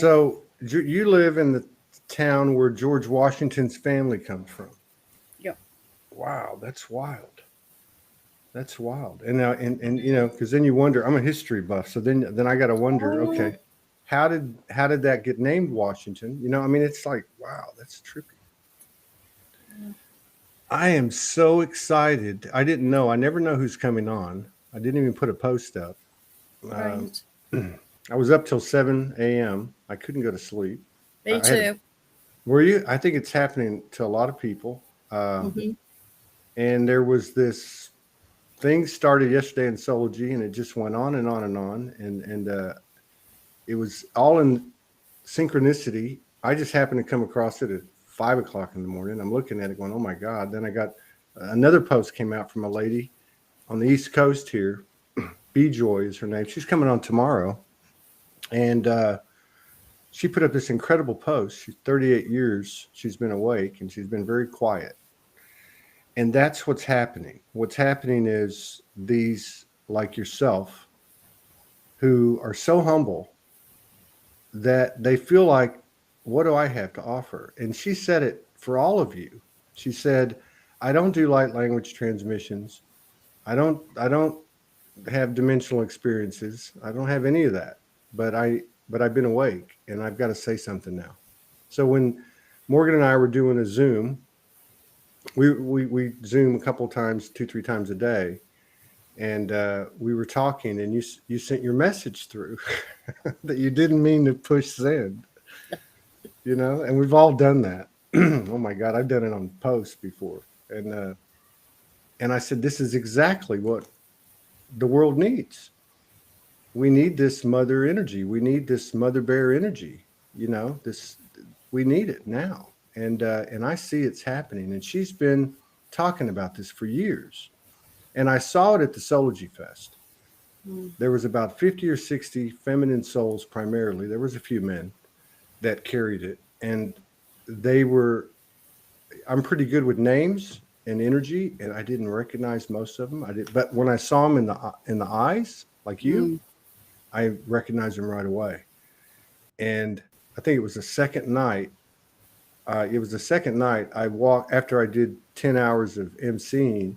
So you live in the town where George Washington's family comes from. Yep. Wow, that's wild. That's wild. And now, and you know, because then you wonder. I'm a history buff, so then I got to wonder. Oh, Okay, how did that get named Washington? You know, I mean, it's like, wow, that's trippy. I am so excited. I didn't know. I never know who's coming on. I didn't even put a post up. Um, right. I was up till 7 a.m. I couldn't go to sleep. Me I had. too. Were you? I think it's happening to a lot of people. Hmm. And there was this thing started yesterday in Soulogy, and it just went on and on and on, and it was all in synchronicity. I just happened to come across it at 5 o'clock in the morning. I'm looking at it, going, "Oh my God!" Then I got another post came out from a lady on the East Coast here. B Joy is her name. She's coming on tomorrow, and she put up this incredible post. She's 38 years. She's been awake, and she's been very quiet. And that's what's happening. What's happening is these, like yourself, who are so humble that they feel like, what do I have to offer? And she said it for all of you. She said, I don't do light language transmissions. I don't have dimensional experiences. I don't have any of that. But I've been awake and I've got to say something now. So when Morgan and I were doing a Zoom, we Zoom a couple of times, 2-3 times a day, and we were talking, and you sent your message through that you didn't mean to push send, you know, and we've all done that. Oh my God, I've done it on posts before, and I said this is exactly what the world needs. We need this mother energy. We need this mother bear energy. You know, this we need it now, and I see it's happening. And she's been talking about this for years, and I saw it at the Soulogy Fest. Mm. There was about 50 or 60 feminine souls primarily. There was a few men that carried it, and they were. I'm pretty good with names and energy, and I didn't recognize most of them. I did, but when I saw them in the eyes, like you, Mm. I recognized them right away. And I think it was the second night. It was the second night I walked after I did 10 hours of emceeing.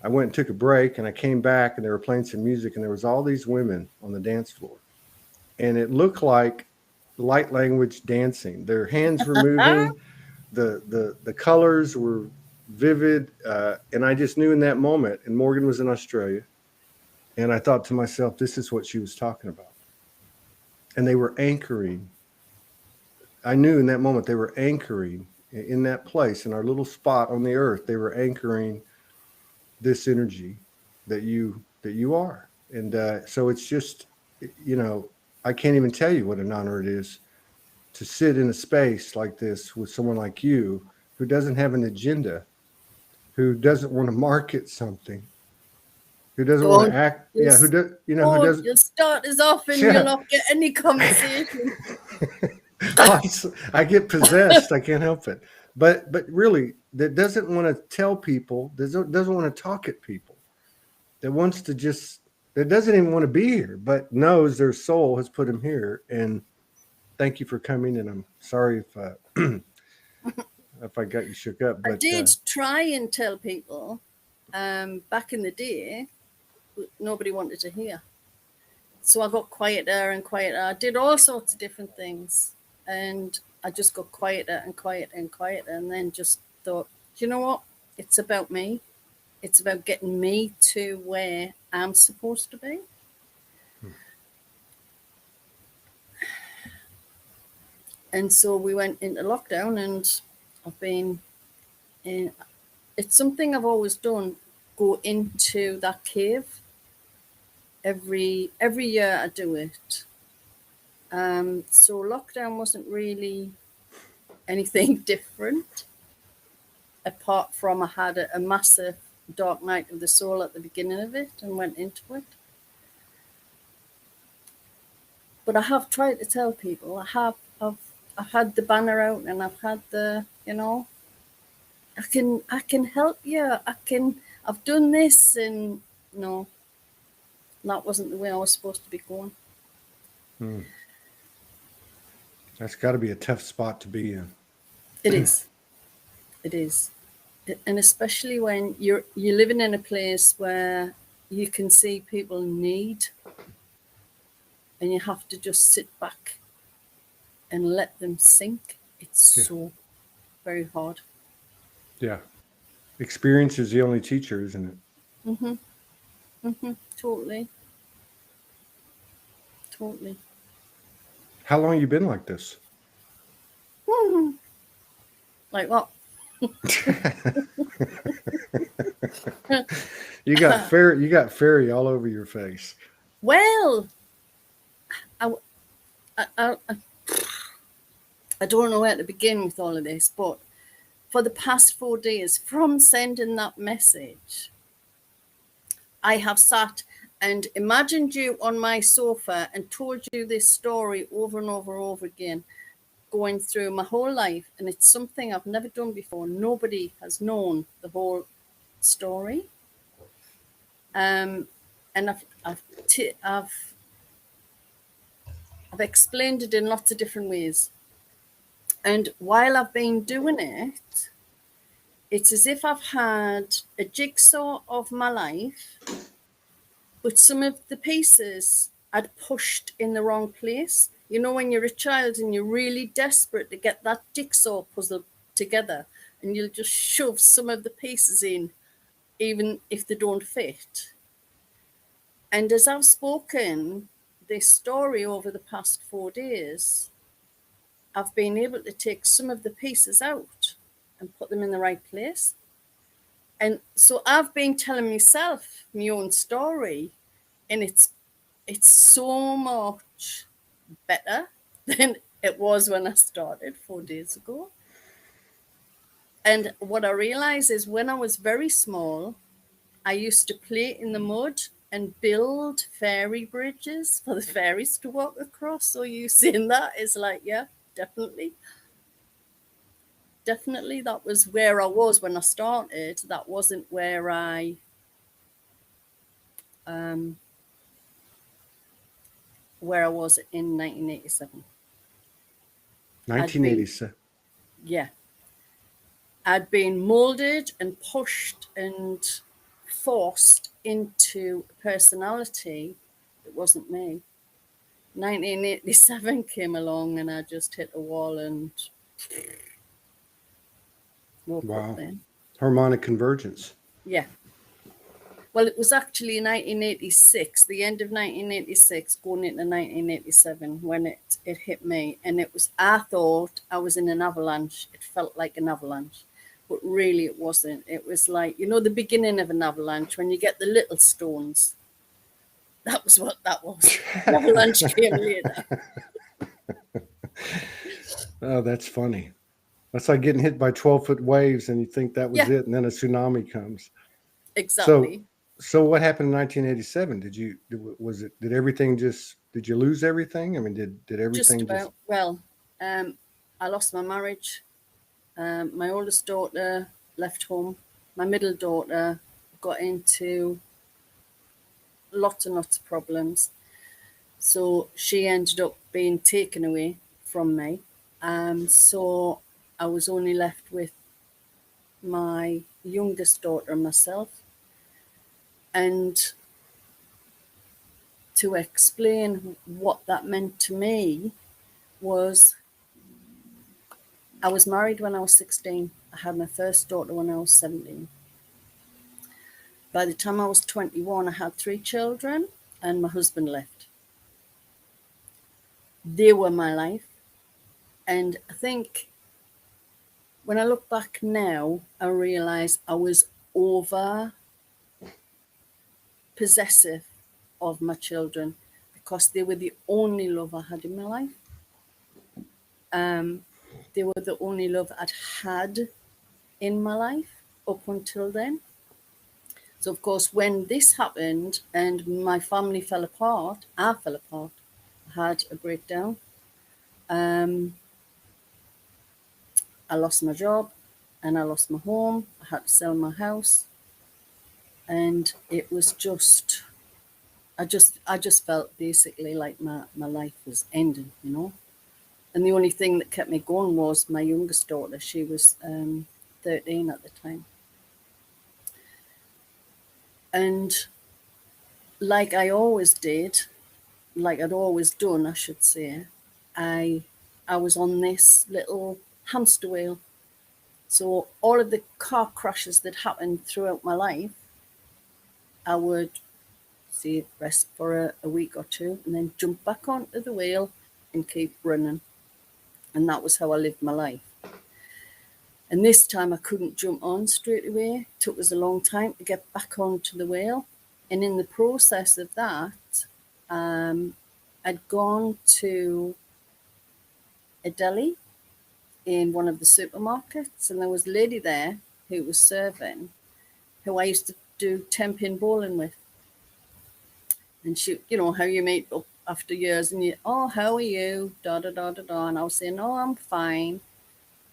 I went and took a break, and I came back, and they were playing some music, and there was all these women on the dance floor, and it looked like light language dancing. Their hands were moving, the colors were vivid, and I just knew in that moment. And Morgan was in Australia, and I thought to myself, this is what she was talking about. And they were anchoring. I knew in that moment they were anchoring in that place, in our little spot on the earth. They were anchoring this energy that you are. And so it's just, you know, I can't even tell you what an honor it is to sit in a space like this with someone like you who doesn't have an agenda, who doesn't want to market something, who doesn't want to Don't act, yeah, who just does, you know, who don't doesn't, you start us off and you'll yeah. not get any conversation. I get possessed. I can't help it. But really, that doesn't want to tell people, doesn't want to talk at people, that wants to just, that doesn't even want to be here, but knows their soul has put them here. And thank you for coming. And I'm sorry if I got you shook up, I but did try and tell people back in the day, but nobody wanted to hear. So I got quieter and quieter. I did all sorts of different things, and I just got quieter and quieter and quieter, and then just thought, you know what? It's about me. It's about getting me to where I'm supposed to be. And so we went into lockdown, and I've been in. It's something I've always done. Go into that cave every year. I do it. So lockdown wasn't really anything different, apart from I had a massive dark night of the soul at the beginning of it and went into it. But I have tried to tell people. I've had the banner out, and I've had the, you know, I can help you. I've done this, and no, that wasn't the way I was supposed to be going. hmm. That's got to be a tough spot to be in. It is. It is. And especially when you're living in a place where you can see people need, and you have to just sit back and let them sink. It's Yeah. so very hard. Yeah. Experience is the only teacher, isn't it? Mm-hmm. Mm-hmm. Totally. Totally. How long you been like this? Mm-hmm. Like what? You got fairy all over your face. Well, I, I, I, I don't know where to begin with all of this, but for the past 4 days, from sending that message, I have sat and imagined you on my sofa and told you this story over and over and over again, going through my whole life. And it's something I've never done before. Nobody has known the whole story. And I've explained it in lots of different ways. And while I've been doing it, it's as if I've had a jigsaw of my life, but some of the pieces I'd pushed in the wrong place. You know, when you're a child and you're really desperate to get that jigsaw puzzle together, and you'll just shove some of the pieces in, even if they don't fit. And as I've spoken this story over the past 4 days, I've been able to take some of the pieces out and put them in the right place. And so I've been telling myself my own story, and it's so much better than it was when I started 4 days ago. And what I realized is when I was very small, I used to play in the mud and build fairy bridges for the fairies to walk across. So you seeing that is like, yeah, definitely. Definitely that was where I was when I started. That wasn't where I was in 1987. I'd been 1987. yeah. I'd been molded and pushed and forced into a personality that wasn't me. 1987 came along and I just hit a wall and woke up Wow. then. Harmonic convergence. Yeah. Well, it was actually 1986, the end of 1986, going into 1987, when it hit me. And it was, I thought I was in an avalanche. It felt like an avalanche, but really it wasn't. It was like, you know, the beginning of an avalanche when you get the little stones. That was what that was. The avalanche came later. Oh, that's funny. That's like getting hit by 12-foot waves and you think that was Yeah, it, and then a tsunami comes. So, exactly. so what happened in 1987? Did you lose everything? I mean, did Just everything just, about. Well, I lost my marriage. My oldest daughter left home. My middle daughter got into lots and lots of problems. So she ended up being taken away from me. So I was only left with my youngest daughter and myself. And to explain what that meant to me was I was married when I was 16. I had my first daughter when I was 17. By the time I was 21, I had 3 children and my husband left. They were my life. And I think when I look back now, I realize I was over possessive of my children because they were the only love I had in my life. They were the only love I'd had in my life up until then. So, of course, when this happened and my family fell apart, I fell apart. I had a breakdown. Um, I lost my job and I lost my home. I had to sell my house. And it was just, I just felt basically like my life was ending, you know. And the only thing that kept me going was my youngest daughter. She was 13 at the time. And like I always did, like I'd always done, I should say, I was on this little hamster wheel. So all of the car crashes that happened throughout my life, I would see rest for a week or two and then jump back onto the wheel and keep running. And that was how I lived my life. And this time I couldn't jump on straight away. It took us a long time to get back onto the wheel. And in the process of that, I'd gone to a deli in one of the supermarkets, and there was a lady there who was serving, who I used to do 10-pin bowling with. And she, you know, how you meet up after years and you, oh, how are you? Da, da, da, da, da. And I was saying, oh, I'm fine.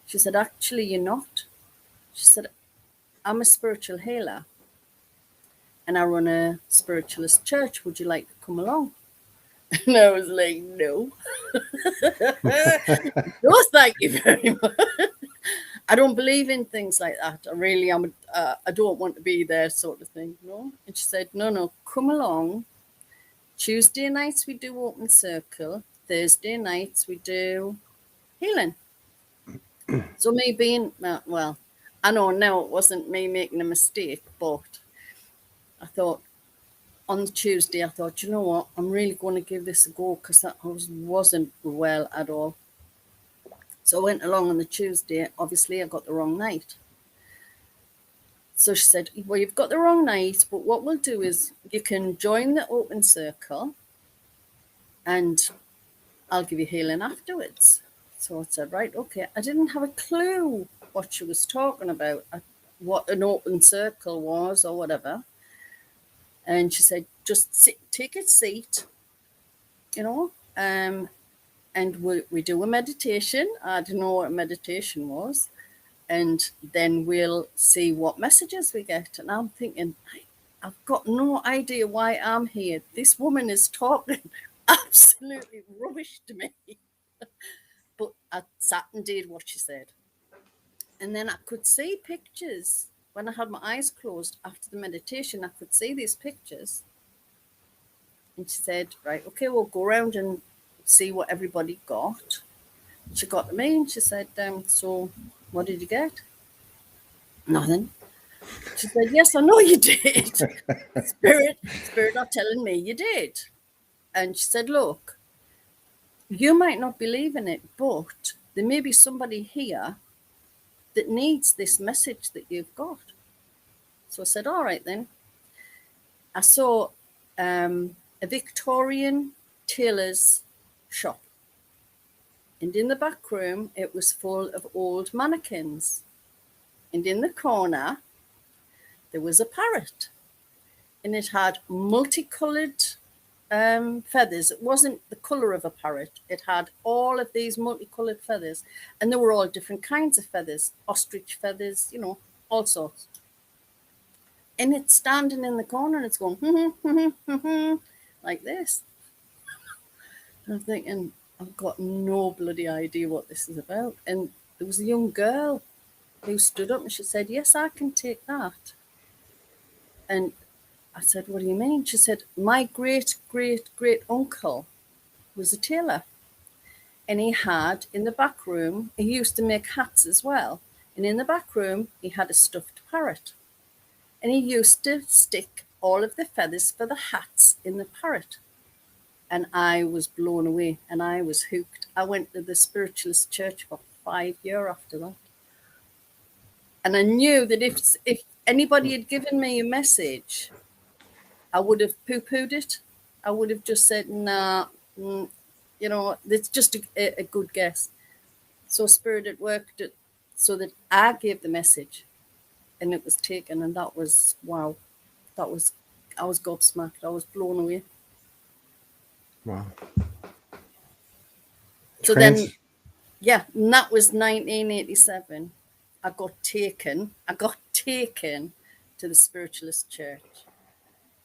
She said, actually, you're not. She said, I'm a spiritual healer and I run a spiritualist church. Would you like to come along? And I was like, no. No, thank you very much. I don't believe in things like that. I really am. I don't want to be there, sort of thing. No. And she said, no, come along. Tuesday nights we do open circle. Thursday nights we do healing. So me being, well, I know now it wasn't me making a mistake, but I thought on Tuesday, I thought, you know what, I'm really going to give this a go because I wasn't well at all. So I went along on the Tuesday. Obviously, I got the wrong night. So she said, well, you've got the wrong night, but what we'll do is you can join the open circle and I'll give you healing afterwards. So I said, right, okay. I didn't have a clue what she was talking about, what an open circle was or whatever. And she said, just take a seat, you know, and we do a meditation. I didn't know what a meditation was. And then we'll see what messages we get. And I'm thinking, I've got no idea why I'm here. This woman is talking absolutely rubbish to me. But I sat and did what she said. And then I could see pictures. When I had my eyes closed after the meditation, I could see these pictures. And she said, right, okay, we'll go around and see what everybody got. She got to me and she said, so what did you get? Nothing. She said, yes, I know you did. Spirit are telling me you did. And she said, look, you might not believe in it, but there may be somebody here that needs this message that you've got. So I said, all right then. I saw a Victorian tailor's shop. And in the back room, it was full of old mannequins. And in the corner, there was a parrot. And it had multicolored feathers. It wasn't the color of a parrot. It had all of these multicolored feathers. And they were all different kinds of feathers. Ostrich feathers, you know, all sorts. And it's standing in the corner and it's going, like this. And I'm thinking, I've got no bloody idea what this is about. And there was a young girl who stood up and she said, yes, I can take that. And I said, what do you mean? She said, my great uncle was a tailor. And he had in the back room, he used to make hats as well. And in the back room, he had a stuffed parrot. And he used to stick all of the feathers for the hats in the parrot. And I was blown away and I was hooked. I went to the spiritualist church for 5 years after that. And I knew that if anybody had given me a message, I would have poo-pooed it. I would have just said, nah, you know, it's just a good guess. So Spirit had worked it so that I gave the message and it was taken. And that was, wow, I was gobsmacked. I was blown away. Wow. So then, yeah, and that was 1987. I got taken to the spiritualist church.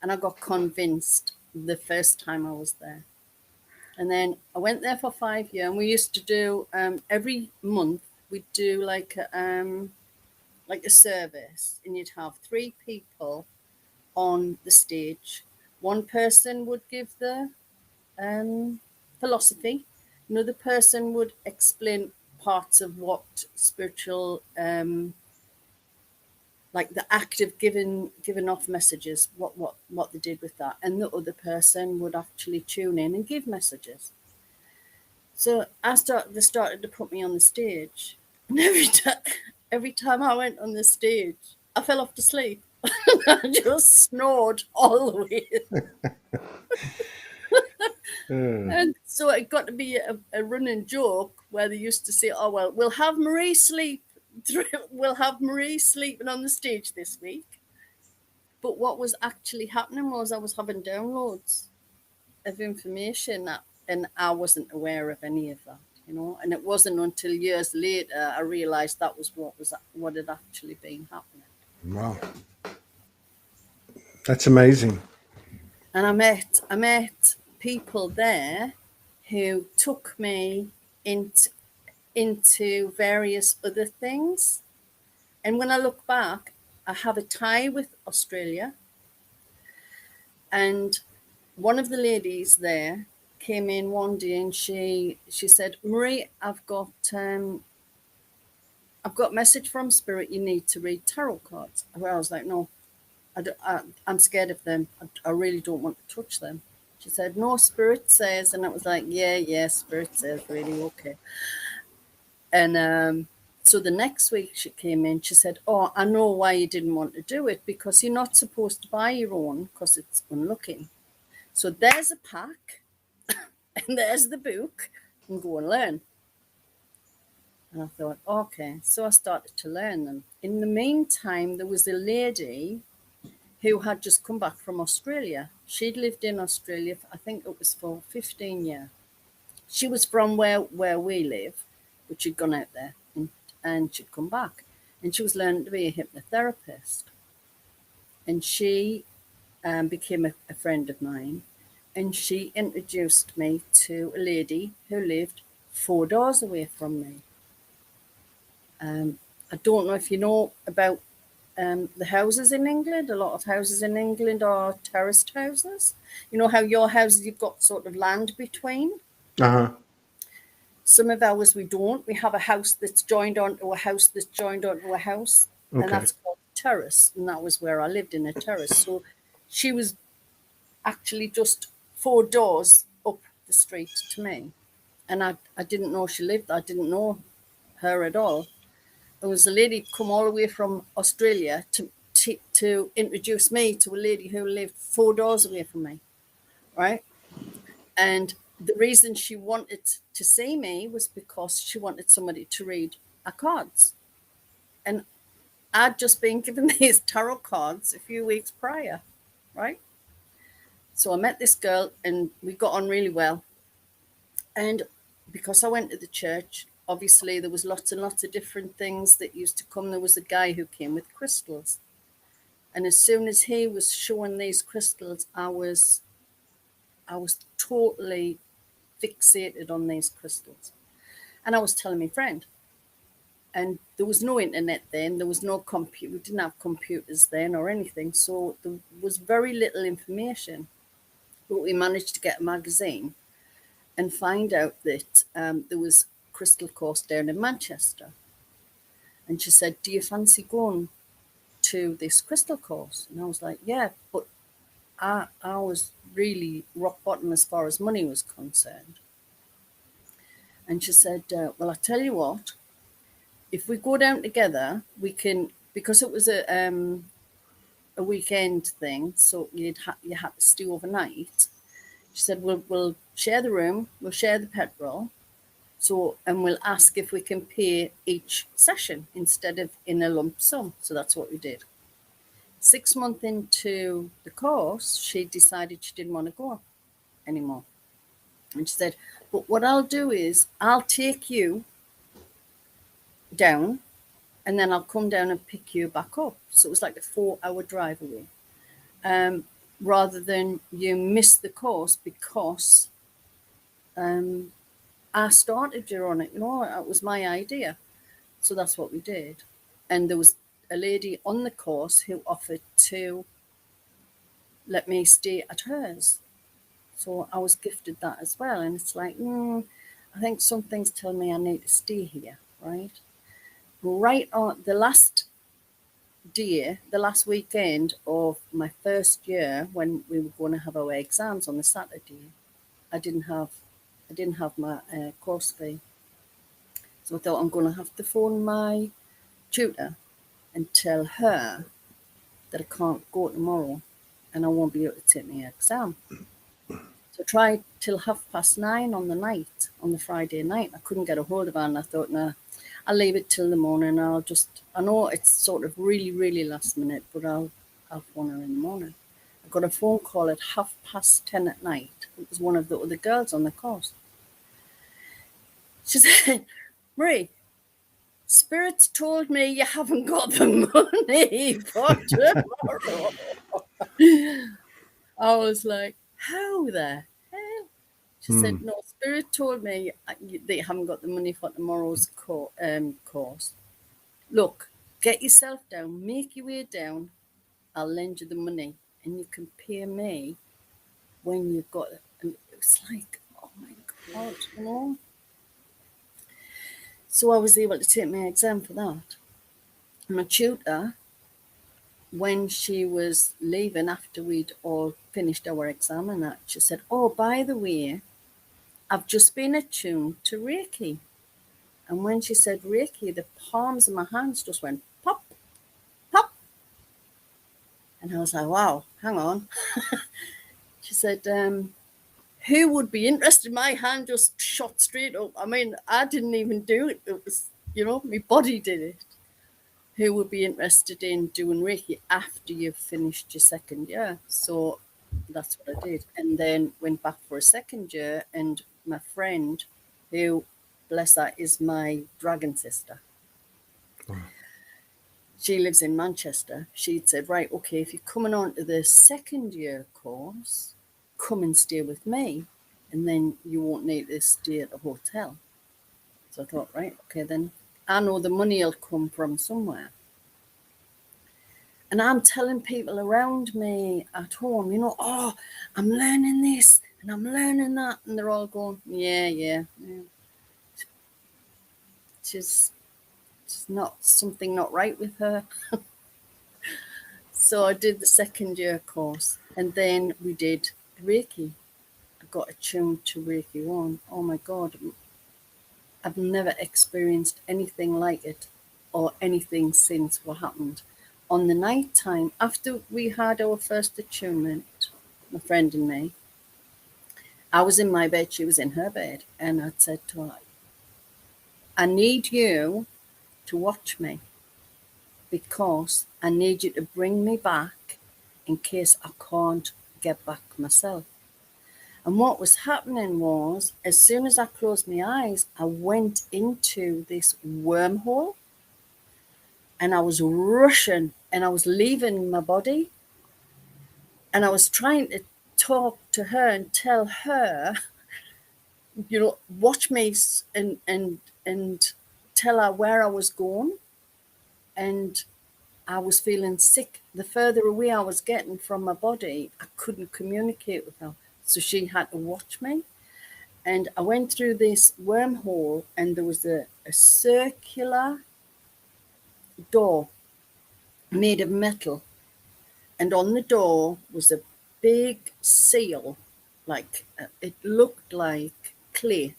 And I got convinced the first time I was there. And then I went there for 5 years, and we used to do every month we'd do like a service, and you'd have 3 people on the stage. One person would give the philosophy, another person would explain parts of what spiritual, like the act of giving off messages, what they did with that, and the other person would actually tune in and give messages. So they started to put me on the stage, and every time I went on the stage, I fell off to sleep. I just snored all the way. And so it got to be a running joke where they used to say, "Oh well, we'll have Marie sleep. We'll have Marie sleeping on the stage this week." But what was actually happening was I was having downloads of information and I wasn't aware of any of that, And it wasn't until years later I realized that was what had actually been happening. Wow, that's amazing. And I met people there who took me into various other things. And when I look back, I have a tie with Australia. And one of the ladies there came in one day and she said, "Marie, I've got a message from Spirit. You need to read tarot cards." Where I was like, "No, I'm scared of them. I really don't want to touch them." She said, "No, Spirit says," and I was like, yeah, Spirit says, really, okay. And so the next week she came in, she said, "Oh, I know why you didn't want to do it, because you're not supposed to buy your own because it's unlucky. So there's a pack and there's the book, and go and learn." And I thought, okay. So I started to learn them. In the meantime, there was a lady who had just come back from Australia. She'd lived in Australia, I think it was for 15 years. She was from where we live, but she'd gone out there and she'd come back. And she was learning to be a hypnotherapist. And she became a friend of mine. And she introduced me to a lady who lived 4 doors away from me. I don't know if you know about the houses in England. A lot of houses in England are terraced houses. You know how your houses, you've got sort of land between? Uh-huh. Some of ours we don't. We have a house that's joined onto a house that's joined onto a house. Okay. And that's called a terrace. And that was where I lived, in a terrace. So she was actually just 4 doors up the street to me. And I didn't know she lived. I didn't know her at all. There was a lady come all the way from Australia to introduce me to a lady who lived 4 doors away from me, right? And the reason she wanted to see me was because she wanted somebody to read her cards. And I'd just been given these tarot cards a few weeks prior, right? So I met this girl and we got on really well. And because I went to the church, obviously there was lots and lots of different things that used to come. There was a guy who came with crystals. And as soon as he was showing these crystals, I was totally fixated on these crystals. And I was telling my friend. And there was no internet then. There was no computer. We didn't have computers then or anything. So there was very little information. But we managed to get a magazine and find out that there was crystal course down in Manchester. And she said, "Do you fancy going to this crystal course?" And I was like, "Yeah," but I was really rock bottom as far as money was concerned. And she said, "Well, I tell you what, if we go down together, we can," because it was a weekend thing, so you had to stay overnight. She said, "We'll share the room, we'll share the petrol, and we'll ask if we can pay each session instead of in a lump sum." So that's what we did. 6 months into the course, she decided she didn't want to go anymore. And she said, "But what I'll do is I'll take you down and then I'll come down and pick you back up." So it was like a 4-hour drive away. Rather than you miss the course because I started you on it. It was my idea. So that's what we did. And there was a lady on the course who offered to let me stay at hers. So I was gifted that as well. And it's like, I think some things tell me I need to stay here, right? Right on the last day, the last weekend of my first year, when we were going to have our exams on the Saturday, I didn't have my course fee. So I thought I'm going to have to phone my tutor and tell her that I can't go tomorrow and I won't be able to take my exam. So I tried till 9:30 on the night, on the Friday night. I couldn't get a hold of her, and I thought, nah, I'll leave it till the morning. I know it's sort of really, really last minute, but I'll phone her in the morning. I got a phone call at 10:30 at night. It was one of the other girls on the course. She said, Marie, Spirits told me you haven't got the money for tomorrow. I was like, how the hell? She said, no, Spirit told me they haven't got the money for tomorrow's course. Look, get yourself down, make your way down. I'll lend you the money and you can pay me when you've got it. And it was like, oh my God, So I was able to take my exam for that. My tutor, when she was leaving after we'd all finished our exam and that, she said, oh, by the way, I've just been attuned to Reiki. And when she said Reiki, the palms of my hands just went pop, pop. And I was like, wow, hang on. She said, who would be interested? My hand just shot straight up. I mean, I didn't even do it. It was, my body did it. Who would be interested in doing Reiki after you've finished your second year? So that's what I did. And then went back for a second year, and my friend, who, bless her, is my dragon sister. Wow. She lives in Manchester. She'd said, right, okay, if you're coming on to the second year course, come and stay with me, and then you won't need to stay at a hotel. So I thought, right, okay, then I know the money will come from somewhere. And I'm telling people around me at home, oh, I'm learning this and I'm learning that. And they're all going, yeah. She's not something not right with her. So I did the second year course, and then we did Reiki. I got attuned to Reiki 1. Oh my God. I've never experienced anything like it or anything since what happened. On the night time, after we had our first attunement, my friend and me, I was in my bed, she was in her bed, and I said to her, I need you to watch me because I need you to bring me back in case I can't get back myself. And what was happening was, as soon as I closed my eyes, I went into this wormhole and I was rushing and I was leaving my body. And I was trying to talk to her and tell her, watch me and tell her where I was going. And I was feeling sick. The further away I was getting from my body, I couldn't communicate with her. So she had to watch me. And I went through this wormhole, and there was a circular door made of metal. And on the door was a big seal, like it looked like clay.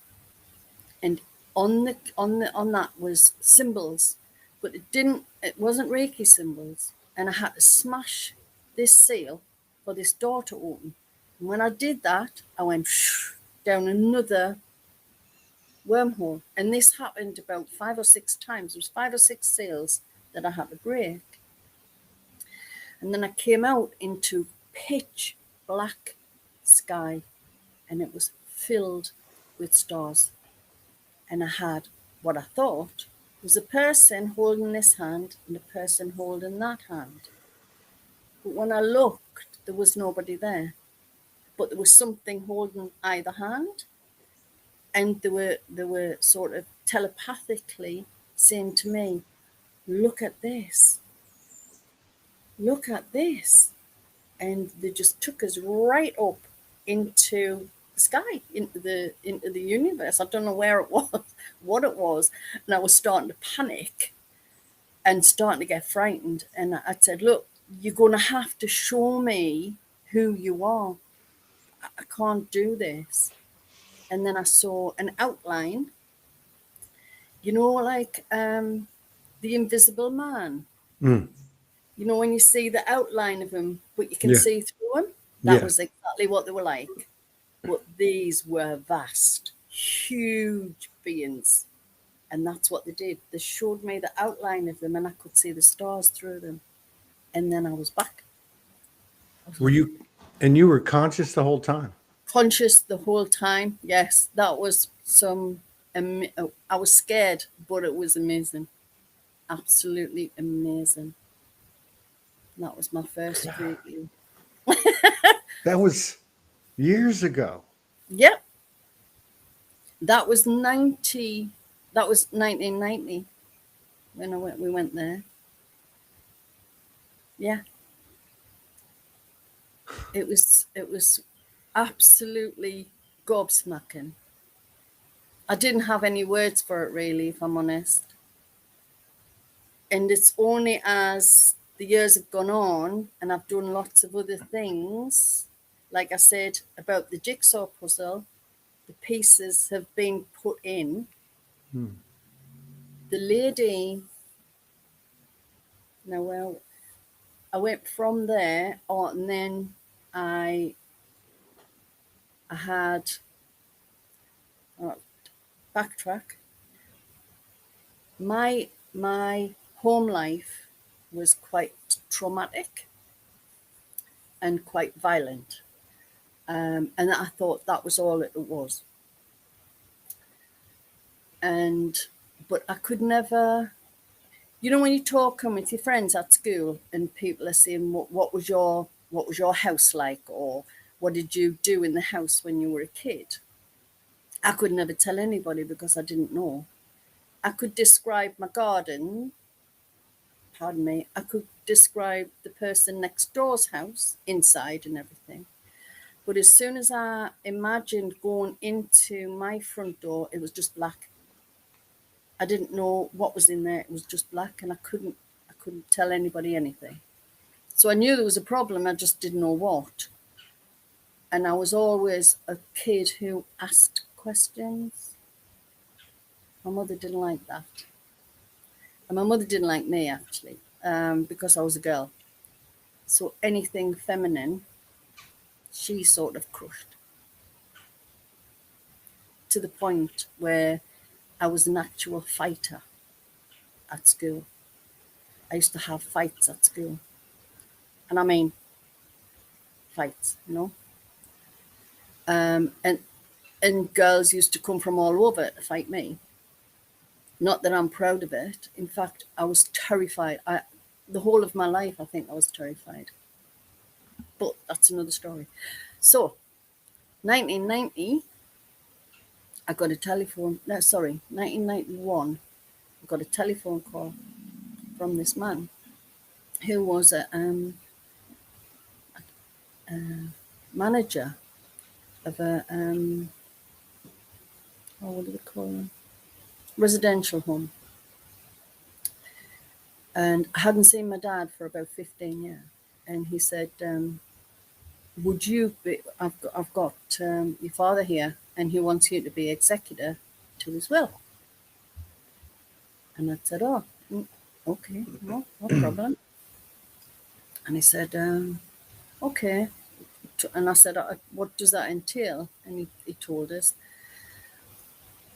And on that was symbols, but it wasn't Reiki symbols. And I had to smash this seal for this door to open. And when I did that, I went down another wormhole. And this happened about 5 or 6 times. There was 5 or 6 seals that I had to break. And then I came out into pitch black sky, and it was filled with stars. And I had what I thought was a person holding this hand and a person holding that hand. But when I looked, there was nobody there. But there was something holding either hand. And they were sort of telepathically saying to me, look at this, look at this. And they just took us right up into the sky, into the universe. I don't know where it was, what it was. And I was starting to panic and starting to get frightened. And I said, look, you're going to have to show me who you are. I can't do this. And then I saw an outline, like the Invisible Man. Mm. When you see the outline of him, but you can Yeah. see through him. That Yeah. was exactly what they were like. But these were vast, huge beings. And that's what they did. They showed me the outline of them and I could see the stars through them. And then I was back. Were you, and you were conscious the whole time? Conscious the whole time. Yes, that was I was scared, but it was amazing. Absolutely amazing. That was my first review. That was years ago. Yep. That was 1990 when we went there. Yeah. It was absolutely gobsmacking. I didn't have any words for it really, if I'm honest. And it's only as the years have gone on and I've done lots of other things, like I said about the jigsaw puzzle, the pieces have been put in. The lady, I went from there, and then I had backtrack. My home life was quite traumatic and quite violent, and I thought that was all it was. But I could never, when you're talking with your friends at school and people are saying, what was your house like, or what did you do in the house when you were a kid? I could never tell anybody because I didn't know. I could describe my garden, pardon me, I could describe the person next door's house, inside and everything. But as soon as I imagined going into my front door, it was just black. I didn't know what was in there. It was just black, and I couldn't tell anybody anything. So I knew there was a problem. I just didn't know what. And I was always a kid who asked questions. My mother didn't like that. And my mother didn't like me, actually, because I was a girl. So anything feminine, she sort of crushed. To the point where I was an actual fighter at school. I used to have fights at school. And I mean, fights, And girls used to come from all over to fight me. Not that I'm proud of it. In fact, I was terrified. The whole of my life, I think I was terrified. But that's another story. So, 1990, I got a telephone. No, sorry, 1991, I got a telephone call from this man who was a manager of a what do they call them? Residential home. And I hadn't seen my dad for about 15 years. And he said, would you be, I've got your father here and he wants you to be executor to his will. And I said, oh, okay, no problem. And he said, okay. And I said, what does that entail? And he told us.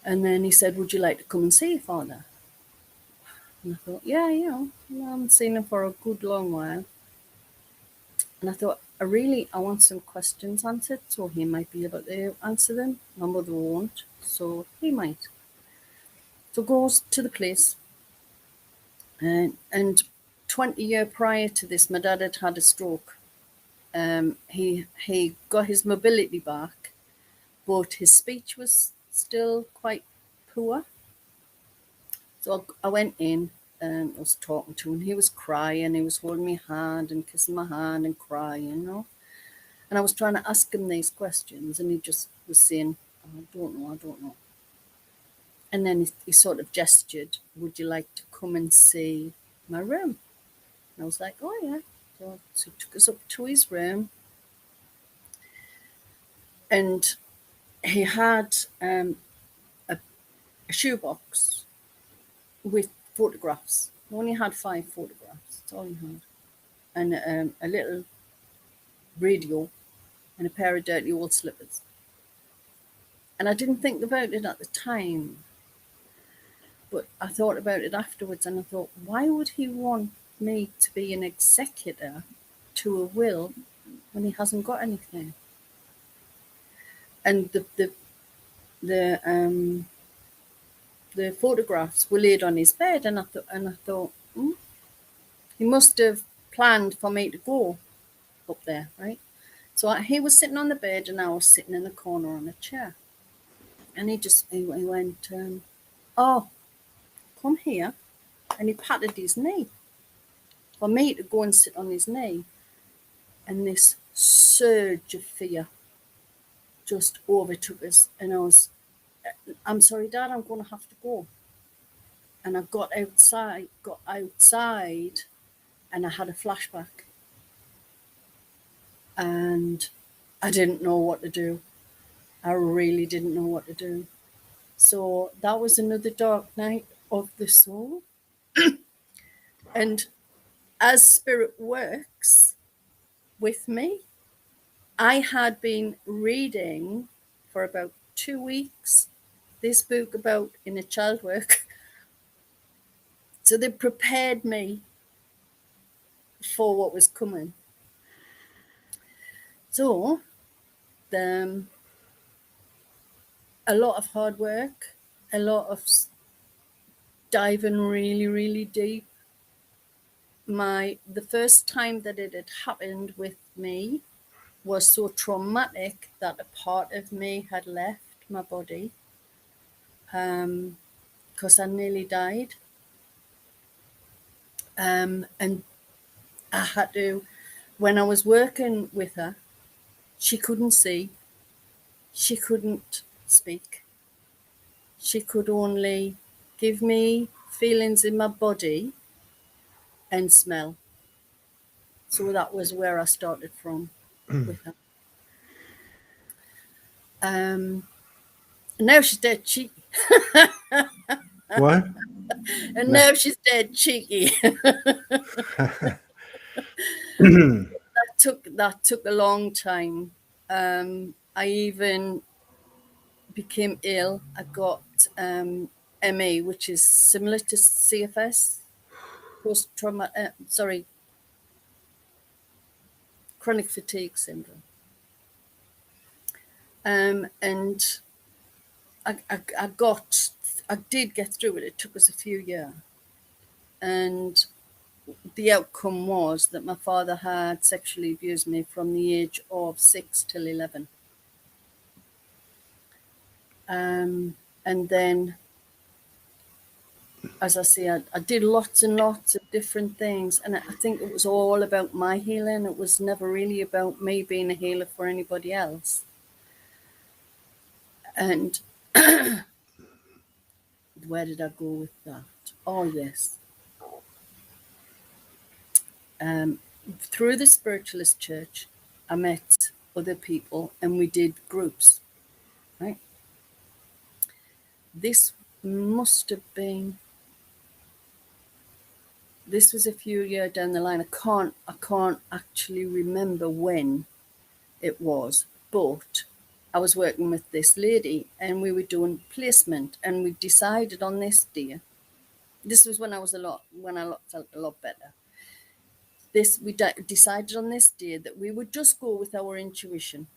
And then he said, would you like to come and see your father? And I thought, yeah, I haven't seen him for a good long while. And I thought, I want some questions answered, so he might be able to answer them. My mother won't, so he might. So goes to the place. And 20 years prior to this, my dad had had a stroke. He got his mobility back, but his speech was still quite poor. So I went in and I was talking to him. He was crying. He was holding my hand and kissing my hand and crying, you know. And I was trying to ask him these questions, and he just was saying, "Oh, I don't know. And then he sort of gestured, "Would you like to come and see my room?" And I was like, "Oh, yeah." So he took us up to his room. And he had a shoebox with photographs. He only had 5 photographs. That's all he had. And a little radio and a pair of dirty old slippers. And I didn't think about it at the time, but I thought about it afterwards, and I thought, why would he want me to be an executor to a will when he hasn't got anything? And the photographs were laid on his bed, and I thought, he must have planned for me to go up there, right? So he was sitting on the bed, and I was sitting in the corner on a chair. And he went, "Oh, come here," and he patted his knee for me to go and sit on his knee. And this surge of fear just overtook us, and I'm sorry, Dad, I'm going to have to go. And I got outside, and I had a flashback. And I didn't know what to do. I really didn't know what to do. So that was another dark night of the soul. And as spirit works with me, I had been reading for about 2 weeks this book about inner child work. So they prepared me for what was coming. So a lot of hard work, a lot of diving really, really deep. The first time that it had happened with me was so traumatic that a part of me had left my body, because I nearly died. And I had to, when I was working with her, she couldn't see, she couldn't speak. She could only give me feelings in my body and smell. So that was where I started from with her. Now she's dead cheeky. What? And now she's dead cheeky. That took a long time. I even became ill. I got ME, which is similar to CFS, chronic fatigue syndrome. And I did get through it. It took us a few years. And the outcome was that my father had sexually abused me from the age of 6 till 11. And then, as I say, I did lots and lots of different things. And I think it was all about my healing. It was never really about me being a healer for anybody else. And where did I go with that? Oh, yes. Through the spiritualist church, I met other people and we did groups, right? This was a few years down the line. I can't actually remember when it was, but I was working with this lady and we were doing placement, and we decided on this day. This was when I felt a lot better. We decided on this day that we would just go with our intuition,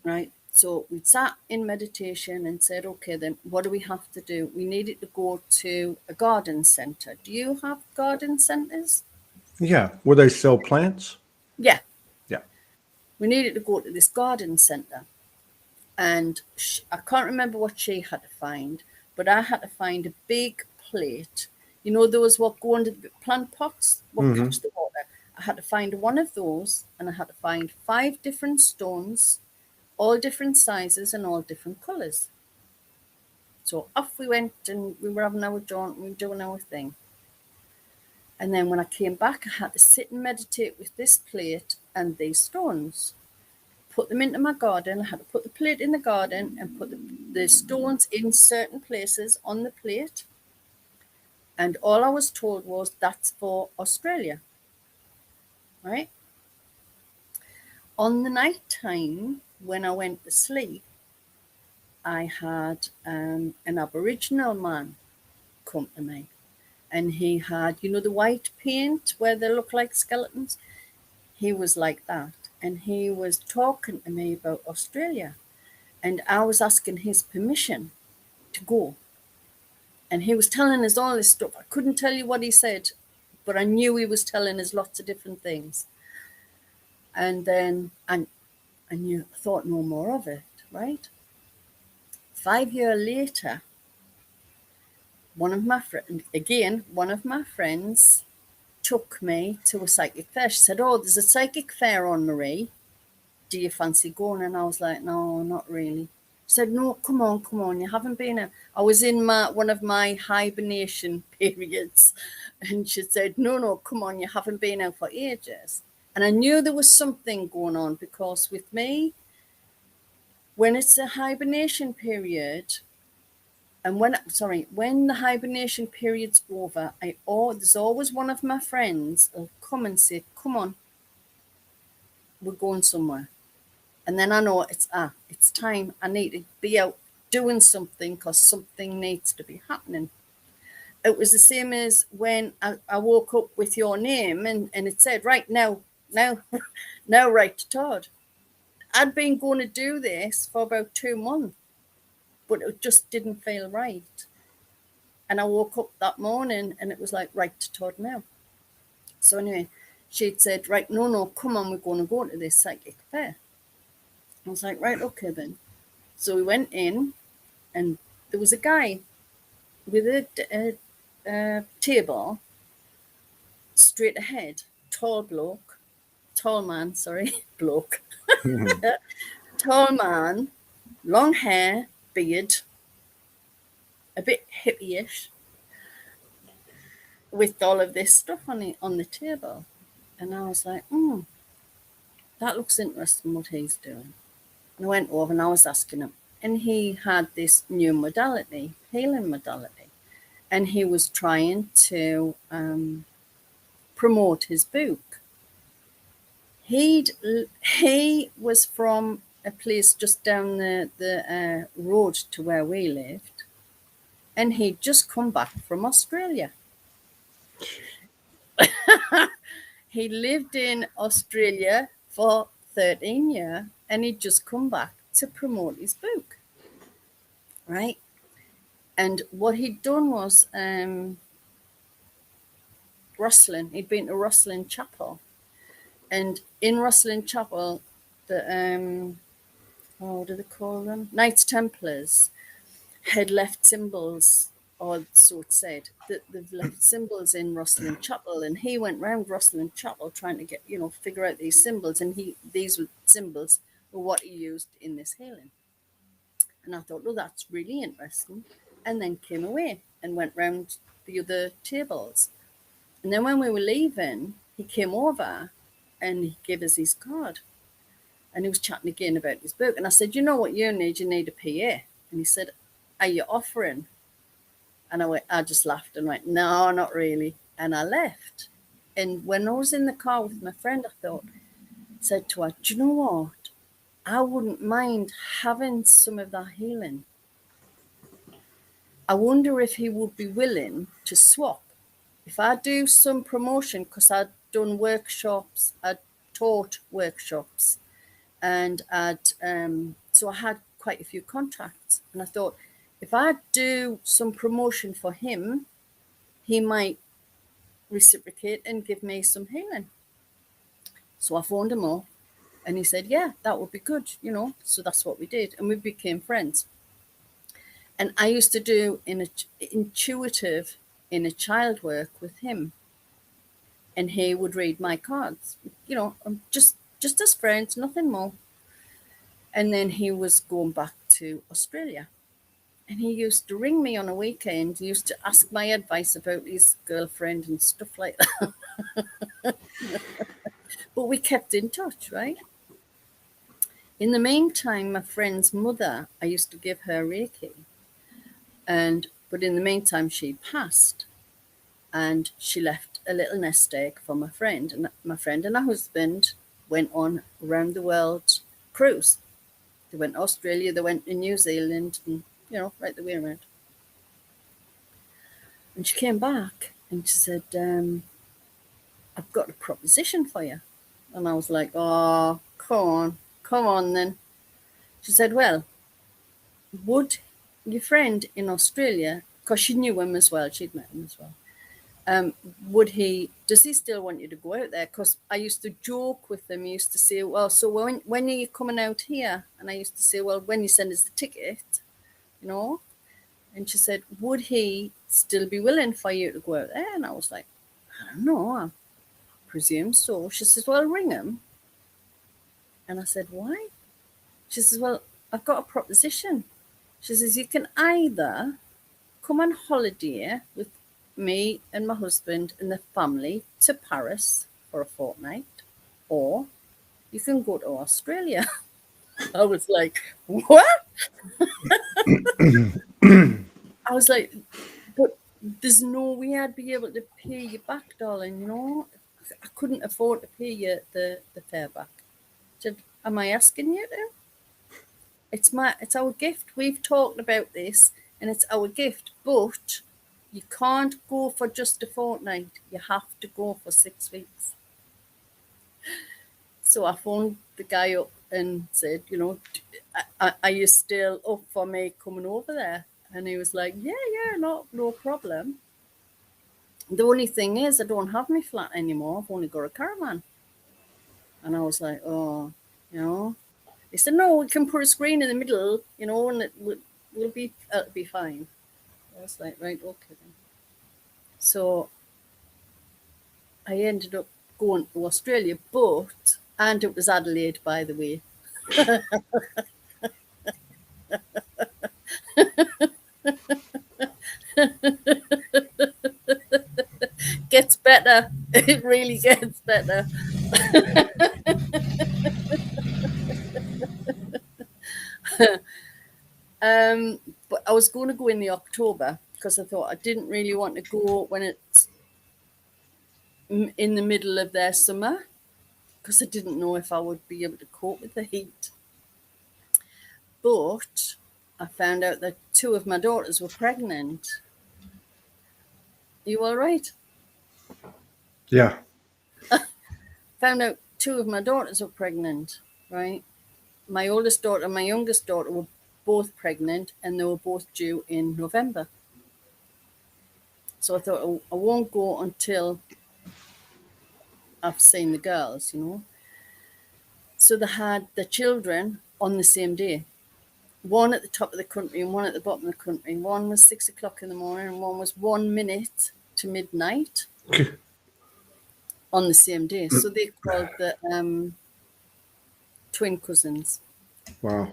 right? So we sat in meditation and said, okay, then what do we have to do? We needed to go to a garden center. Do you have garden centers? Yeah. Where they sell plants? Yeah. Yeah. We needed to go to this garden center. And I can't remember what she had to find, but I had to find a big plate. You know, those what go into the plant pots, what Mm-hmm. catch the water. I had to find one of those, and I had to find 5 different stones, all different sizes and all different colours. So off we went, and we were having our jaunt, we were doing our thing. And then when I came back, I had to sit and meditate with this plate and these stones. Put them into my garden. I had to put the plate in the garden and put the stones in certain places on the plate. And all I was told was that's for Australia, right? On the night time when I went to sleep, I had an Aboriginal man come to me. And he had, you know, the white paint where they look like skeletons? He was like that. And he was talking to me about Australia. And I was asking his permission to go. And he was telling us all this stuff. I couldn't tell you what he said, but I knew he was telling us lots of different things. And then I thought no more of it, right? 5 years later, one of my friends took me to a psychic fair. She said, "Oh, there's a psychic fair on, Marie. Do you fancy going?" And I was like, "No, not really." She said, "No, come on, you haven't been out." I was in one of my hibernation periods. And she said, no, come on, you haven't been out for ages. And I knew there was something going on, because with me, when it's a hibernation period, and when the hibernation period's over, there's always one of my friends will come and say, "Come on, we're going somewhere." And then I know it's time. I need to be out doing something, because something needs to be happening. It was the same as when I woke up with your name, and it said, "Right now, now write to Todd." I'd been going to do this for about 2 months, but it just didn't feel right. And I woke up that morning and it was like, "Write to Todd now." So anyway, she'd said, "Right, no, come on, we're going to go to this psychic fair." I was like, "Right, okay then." So we went in, and there was a guy with a table straight ahead, tall man, bloke, tall man, long hair, beard, a bit hippie-ish, with all of this stuff on the table. And I was like, that looks interesting what he's doing. And I went over and I was asking him. And he had this new modality, healing modality. And he was trying to promote his book. He was from a place just down the road to where we lived. And he'd just come back from Australia. He lived in Australia for 13 years, and he'd just come back to promote his book, right? And what he'd done was Rosslyn. He'd been to Rosslyn Chapel, and in Rosslyn Chapel, the what do they call them? Knights Templars had left symbols, or so it said, that they've left symbols in Rosslyn Chapel. And he went round Rosslyn Chapel trying to get, figure out these symbols. And these symbols were what he used in this healing. And I thought, that's really interesting. And then came away and went round the other tables. And then when we were leaving, he came over and he gave us his card. And he was chatting again about his book. And I said, "You know what you need? You need a PA." And he said, "Are you offering?" And I just laughed and went, "No, not really." And I left. And when I was in the car with my friend, said to her, "Do you know what? I wouldn't mind having some of that healing. I wonder if he would be willing to swap. If I do some promotion," because I'd done workshops, I'd taught workshops, and so I had quite a few contacts. And I thought, if I do some promotion for him, he might reciprocate and give me some healing. So I phoned him up, And he said, yeah, that would be good, you know. So that's what we did. And we became friends. And I used to do intuitive inner child work with him. And he would read my cards, you know, just as friends, nothing more. And then he was going back to Australia. And he used to ring me on a weekend. He used to ask my advice about his girlfriend and stuff like that. But we kept in touch, right? In the meantime, my friend's mother, I used to give her Reiki. But in the meantime, she passed. And she left a little nest egg for my friend. And my friend and her husband went on around the world cruise. They went to Australia, they went to New Zealand, and, you know, right the way around. And she came back and she said, I've got a proposition for you. And I was like, oh, come on then. She said, well, would your friend in Australia, because she knew him as well, she'd met him as well, does he still want you to go out there? Because I used to joke with him. He used to say, well, so when are you coming out here? And I used to say, well, when you send us the ticket, you know. And she said, would he still be willing for you to go out there? And I was like, I don't know, I presume so. She says, well, ring him. And I said, why? She says, well, I've got a proposition. She says, you can either come on holiday with me and my husband and the family to Paris for a fortnight, or you can go to Australia. I was like, what? I was like, but there's no way I'd be able to pay you back, darling, you know. I couldn't afford to pay you the fare back. I said, am I asking you to? It's our gift. We've talked about this and it's our gift, but you can't go for just a fortnight. You have to go for 6 weeks. So I phoned the guy up and said, you know, are you still up for me coming over there? And he was like, yeah, no problem. The only thing is I don't have my flat anymore. I've only got a caravan. And I was like, oh, you know. He said, no, we can put a screen in the middle, you know, and it'll be fine. I was like, right, okay then. So I ended up going to Australia, and it was Adelaide, by the way. Gets better. It really gets better. But I was going to go in the October because I thought I didn't really want to go when it's in the middle of their summer, because I didn't know if I would be able to cope with the heat. But I found out that 2 of my daughters were pregnant. You all right? Yeah. Found out 2 of my daughters were pregnant, right? My oldest daughter and my youngest daughter were both pregnant, and they were both due in November. So I thought, I won't go until I've seen the girls, you know. So they had the children on the same day. One at the top of the country and one at the bottom of the country. One was 6 o'clock in the morning and one was 1 minute to midnight on the same day. So they called the twin cousins. Wow.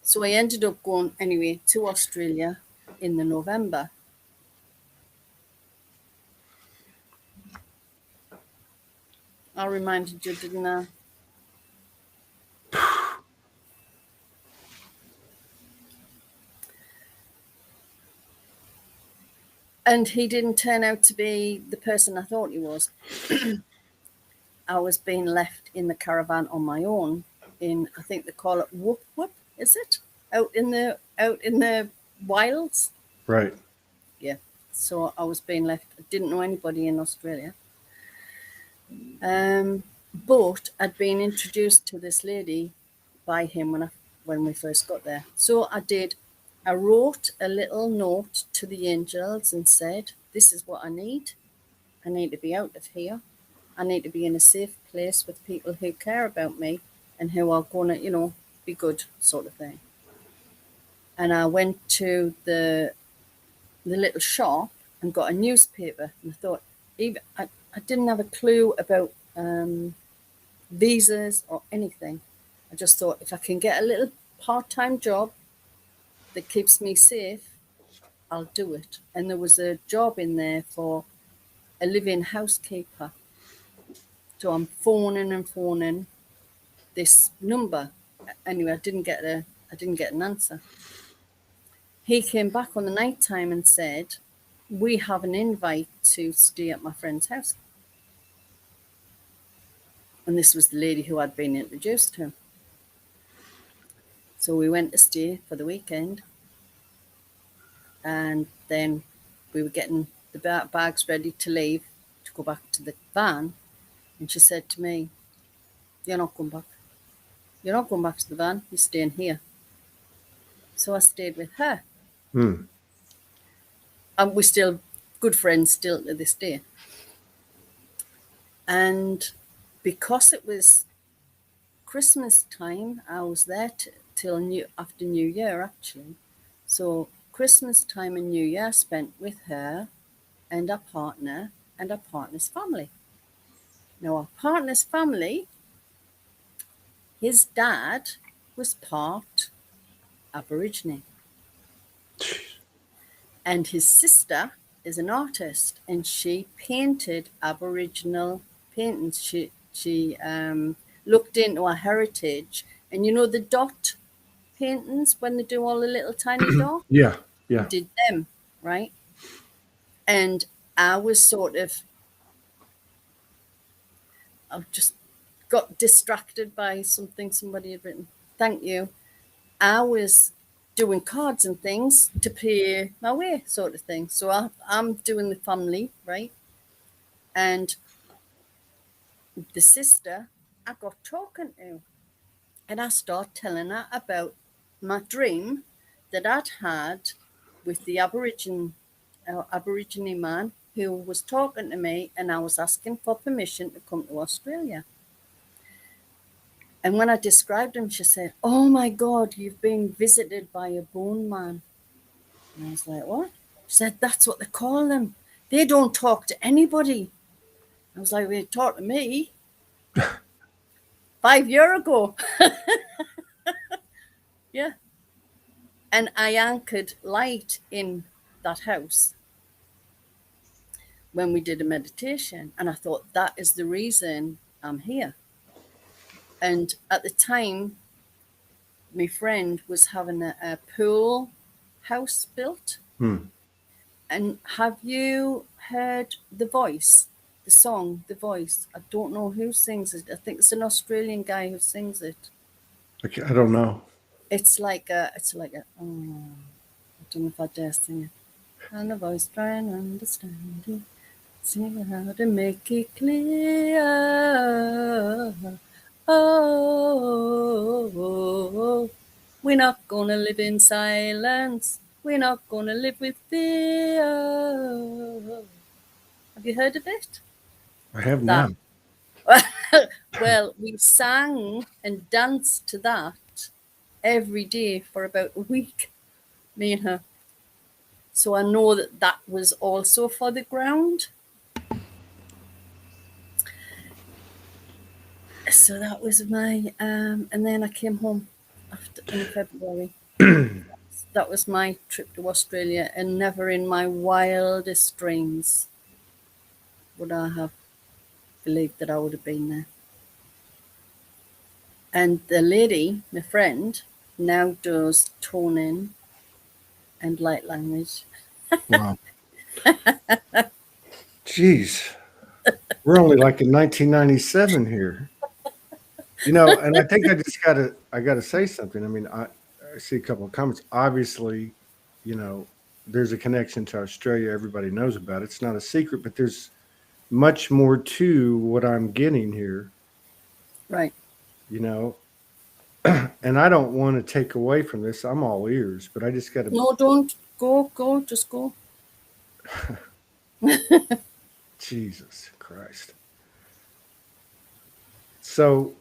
So I ended up going anyway to Australia in the November. I reminded you, didn't I? And he didn't turn out to be the person I thought he was. I was being left in the caravan on my own in, I think they call it whoop whoop, is it? Out in the wilds. Right. Yeah. So I was being left. I didn't know anybody in Australia. But I'd been introduced to this lady by him when we first got there. So I wrote a little note to the angels and said, this is what I need. I need to be out of here. I need to be in a safe place with people who care about me and who are going to, be good, sort of thing. And I went to the little shop and got a newspaper, and I thought, I didn't have a clue about visas or anything. I just thought, if I can get a little part-time job that keeps me safe, I'll do it. And there was a job in there for a live-in housekeeper. So I'm phoning this number. Anyway, I didn't get an answer. He came back on the night time and said, we have an invite to stay at my friend's house. And this was the lady who I'd been introduced to. So we went to stay for the weekend. And then we were getting the bags ready to leave to go back to the van. And she said to me, you're not going back. You're not going back to the van. You're staying here. So I stayed with her. And we're still good friends still to this day. And because it was Christmas time, I was there till after New Year, actually. So Christmas time and New Year spent with her and our partner and our partner's family. Now, our partner's family, his dad was part Aboriginal. And his sister is an artist, and she painted Aboriginal paintings. She looked into our heritage, and the dot paintings when they do all the little tiny dots. Yeah. Did them, right? And I was I just got distracted by something somebody had written. Thank you. I was doing cards and things to pay my way, sort of thing. So I'm doing the family, right? And the sister I got talking to, and I start telling her about my dream that I'd had with the Aborigine man who was talking to me, and I was asking for permission to come to Australia. And when I described him, she said, oh my God, you've been visited by a bone man. And I was like, what? She said, that's what they call them. They don't talk to anybody. I was like, they talk to me 5 years ago. Yeah. And I anchored light in that house when we did a meditation. And I thought, that is the reason I'm here. And at the time, my friend was having a pool house built. And have you heard The Voice, the song The Voice? I don't know who sings it. I think it's an Australian guy who sings it. I don't know. It's like I don't know if I dare sing it. And the voice trying to understand it, sing how to make it clear. Oh, we're not gonna live in silence. We're not gonna live with fear. Have you heard of it? I have not. Well, we sang and danced to that every day for about a week, me and her. So I know that was also for the ground. So that was my, and then I came home in February. That was my trip to Australia, and never in my wildest dreams would I have believed that I would have been there. And the lady, my friend, now does toning and light language. Wow. Jeez. We're only like in 1997 here. And I think I gotta say something. I mean, I see a couple of comments. Obviously, there's a connection to Australia. Everybody knows about it. It's not a secret, but there's much more to what I'm getting here. Right. And I don't want to take away from this. I'm all ears, but I just got to. No, don't go, just go. Jesus Christ. So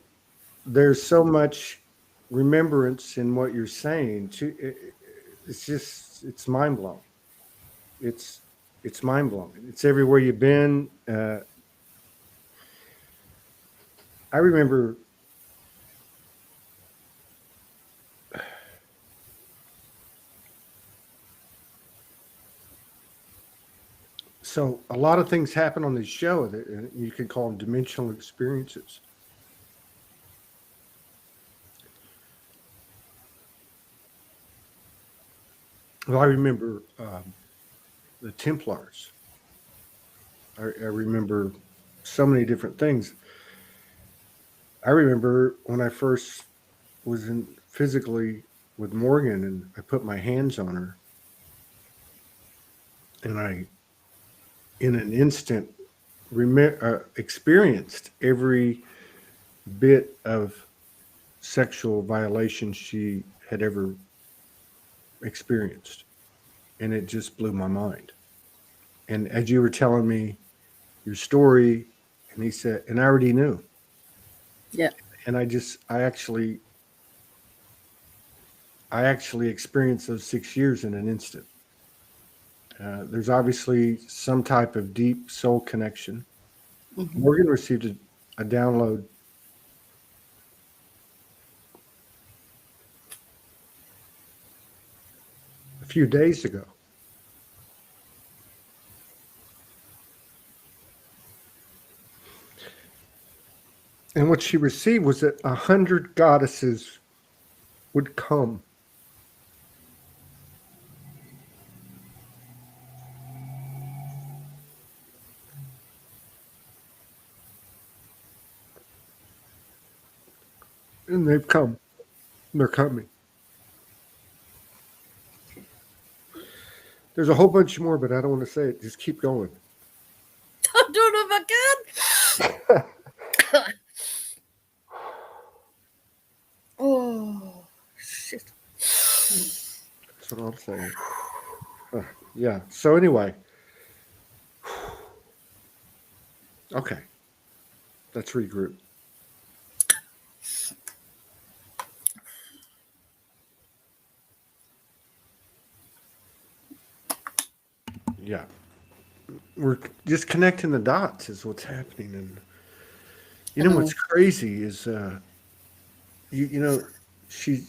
there's so much remembrance in what you're saying. It's mind blowing. It's it's mind blowing. It's everywhere you've been. I remember. So a lot of things happen on this show that you could call them dimensional experiences. Well, I remember the Templars. I remember so many different things. I remember when I first was in physically with Morgan, and I put my hands on her, and I, in an instant, experienced every bit of sexual violation she had ever experienced, and it just blew my mind. And as you were telling me your story, and he said, and I already knew, Yeah. and I actually experienced those 6 years in an instant. There's obviously some type of deep soul connection. Mm-hmm. Morgan received a download a few days ago. And what she received was that 100 goddesses would come. And they've come. They're coming. There's a whole bunch more, but I don't want to say it. Just keep going. I don't know if I can. Oh, shit. That's what I'm saying. Yeah. So anyway. Okay. Let's regroup. Yeah. We're just connecting the dots is what's happening. And you know what's crazy is you know, she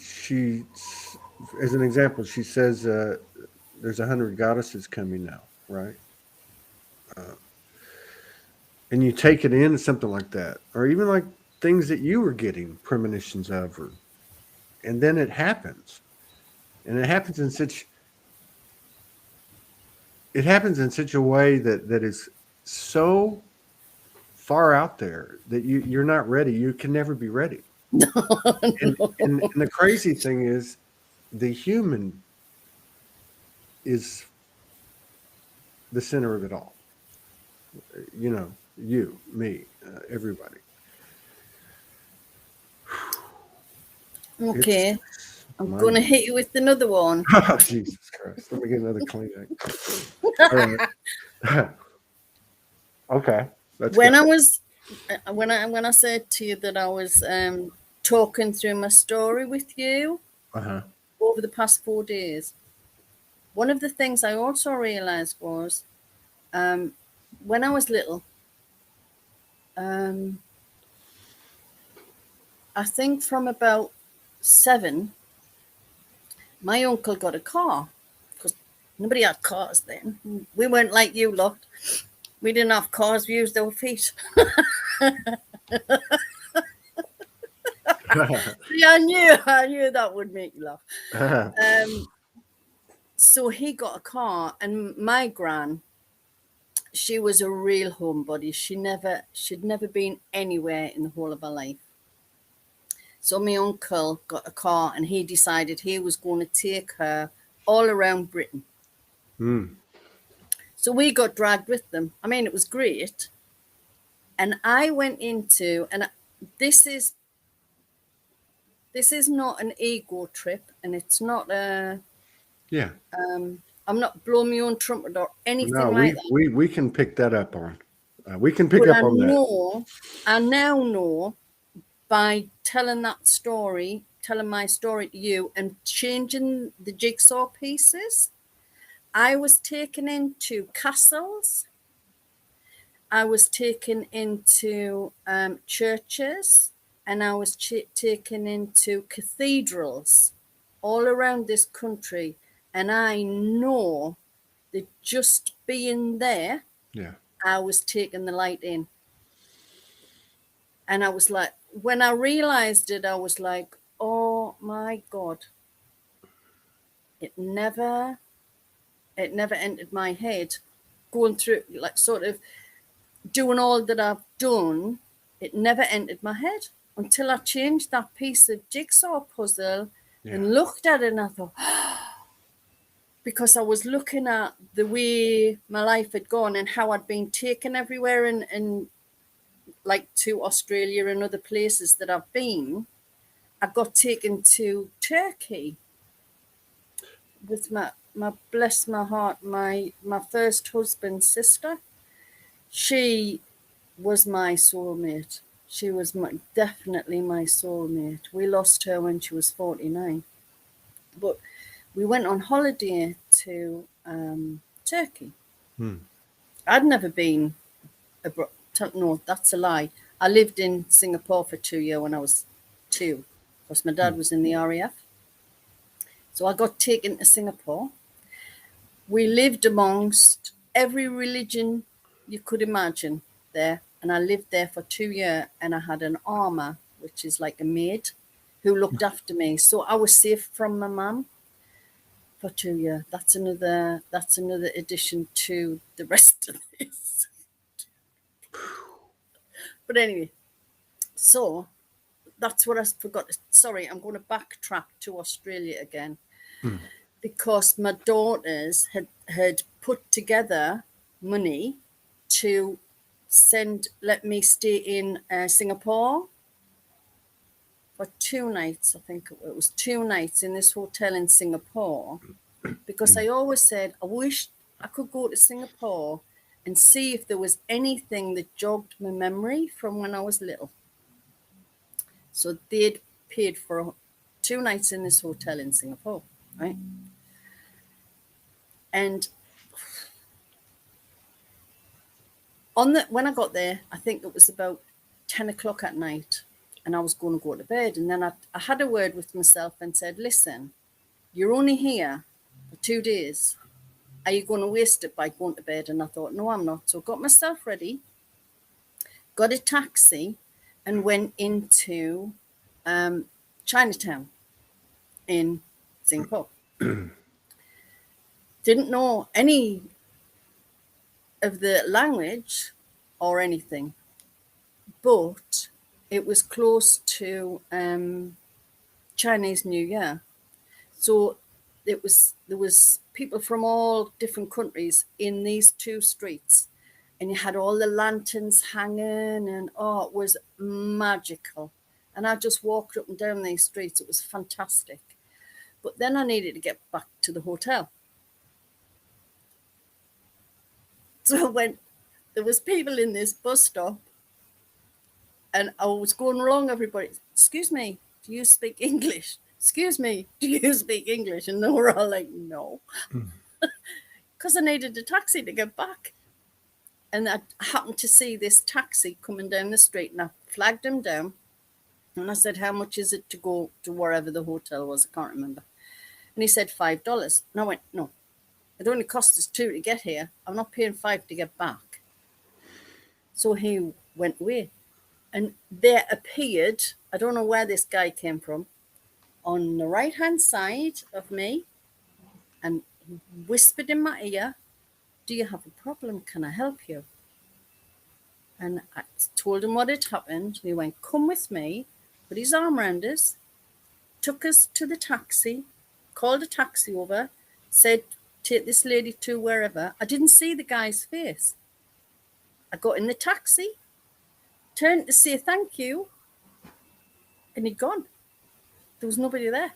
as an example, she says there's 100 goddesses coming now, right? And you take it in something like that, or even like things that you were getting premonitions of, or and then it happens, and it happens in such a way that is so far out there that you're not ready. You can never be ready. And the crazy thing is, the human is the center of it all. You know, you, me, everybody. Okay. It's I'm going to hit you with another one. Oh, Jesus Christ. Let me get another Kleenex. All right. Okay. That's When good. I was when I said to you that I was talking through my story with you Uh-huh. over the past 4 days, one of the things I also realized was when I was little, I think from about 7, my uncle got a car because nobody had cars then. We weren't like you lot. We didn't have cars. We used our feet. Yeah, I knew that would make you laugh. So he got a car, and my gran, she was a real homebody. She'd never been anywhere in the whole of her life. So my uncle got a car, and he decided he was going to take her all around Britain. Mm. So we got dragged with them. I mean, it was great. And I went into, and this is not an ego trip, and it's not a Yeah. I'm not blowing my own trumpet or anything No, like that. we can pick that up on. We can pick But up on that. I now know by telling that story, telling my story to you and changing the jigsaw pieces, I was taken into castles. I was taken into churches, and I was taken into cathedrals all around this country. And I know that just being there, Yeah. I was taking the light in. And I was like, when I realized it, I was like, oh my God. It never entered my head going through, like, sort of doing all that I've done. It never entered my head until I changed that piece of jigsaw puzzle and looked at it, and I thought, because I was looking at the way my life had gone and how I'd been taken everywhere, and like to Australia and other places that I've been. I got taken to Turkey with my bless my heart, my first husband's sister. She was my soulmate. She was definitely my soulmate. We lost her when she was 49. But we went on holiday to Turkey. I'd never been abroad. No, that's a lie. I lived in Singapore for 2 years when I was 2, because my dad was in the RAF. So I got taken to Singapore. We lived amongst every religion you could imagine there. And I lived there for 2 years, and I had an armor, which is like a maid, who looked after me. So I was safe from my mum for 2 years. That's another addition to the rest of this. But anyway, so that's what I forgot. Sorry, I'm going to backtrack to Australia again. Because my daughters had put together money to let me stay in Singapore for 2 nights. I think it was 2 nights in this hotel in Singapore, because I always said I wish I could go to Singapore and see if there was anything that jogged my memory from when I was little. So they'd paid for 2 nights in this hotel in Singapore, right? And when I got there, I think it was about 10 o'clock at night, and I was going to go to bed. And then I had a word with myself and said, listen, you're only here for 2 days. Are you going to waste it by going to bed? And I thought, no, I'm not. So I got myself ready, got a taxi, and went into Chinatown in Singapore. Didn't know any of the language or anything, but it was close to Chinese New Year. So there was people from all different countries in these 2 streets, and you had all the lanterns hanging, and it was magical. And I just walked up and down these streets. It was fantastic. But then I needed to get back to the hotel. So when there was people in this bus stop, and I was going along, everybody, excuse me, do you speak English? Excuse me, do you speak English? And they were all like, no. Because I needed a taxi to get back. And I happened to see this taxi coming down the street, and I flagged him down. And I said, how much is it to go to wherever the hotel was? I can't remember. And he said $5. And I went, no, it only cost us $2 to get here. I'm not paying $5 to get back. So he went away. And there appeared, I don't know where this guy came from, on the right-hand side of me, and he whispered in my ear, do you have a problem? Can I help you? And I told him what had happened. He went, come with me, put his arm around us, took us to the taxi, called a taxi over, said, take this lady to wherever. I didn't see the guy's face. I got in the taxi, turned to say thank you, and he'd gone. There was nobody there.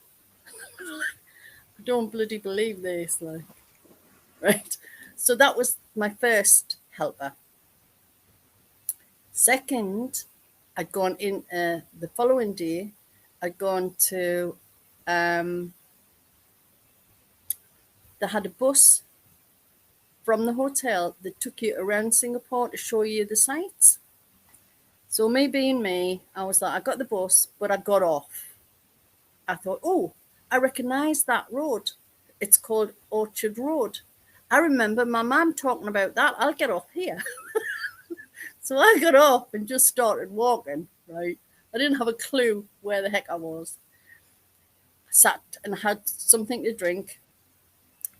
I don't bloody believe this, like, right? So that was my first helper. Second I'd gone in the following day. I'd gone to, they had a bus from the hotel that took you around Singapore to show you the sights. So me being me, I was like, I got the bus, but I got off. I thought, oh, I recognise that road. It's called Orchard Road. I remember my mum talking about that. I'll get off here. So I got off and just started walking, right? I didn't have a clue where the heck I was. I sat and had something to drink.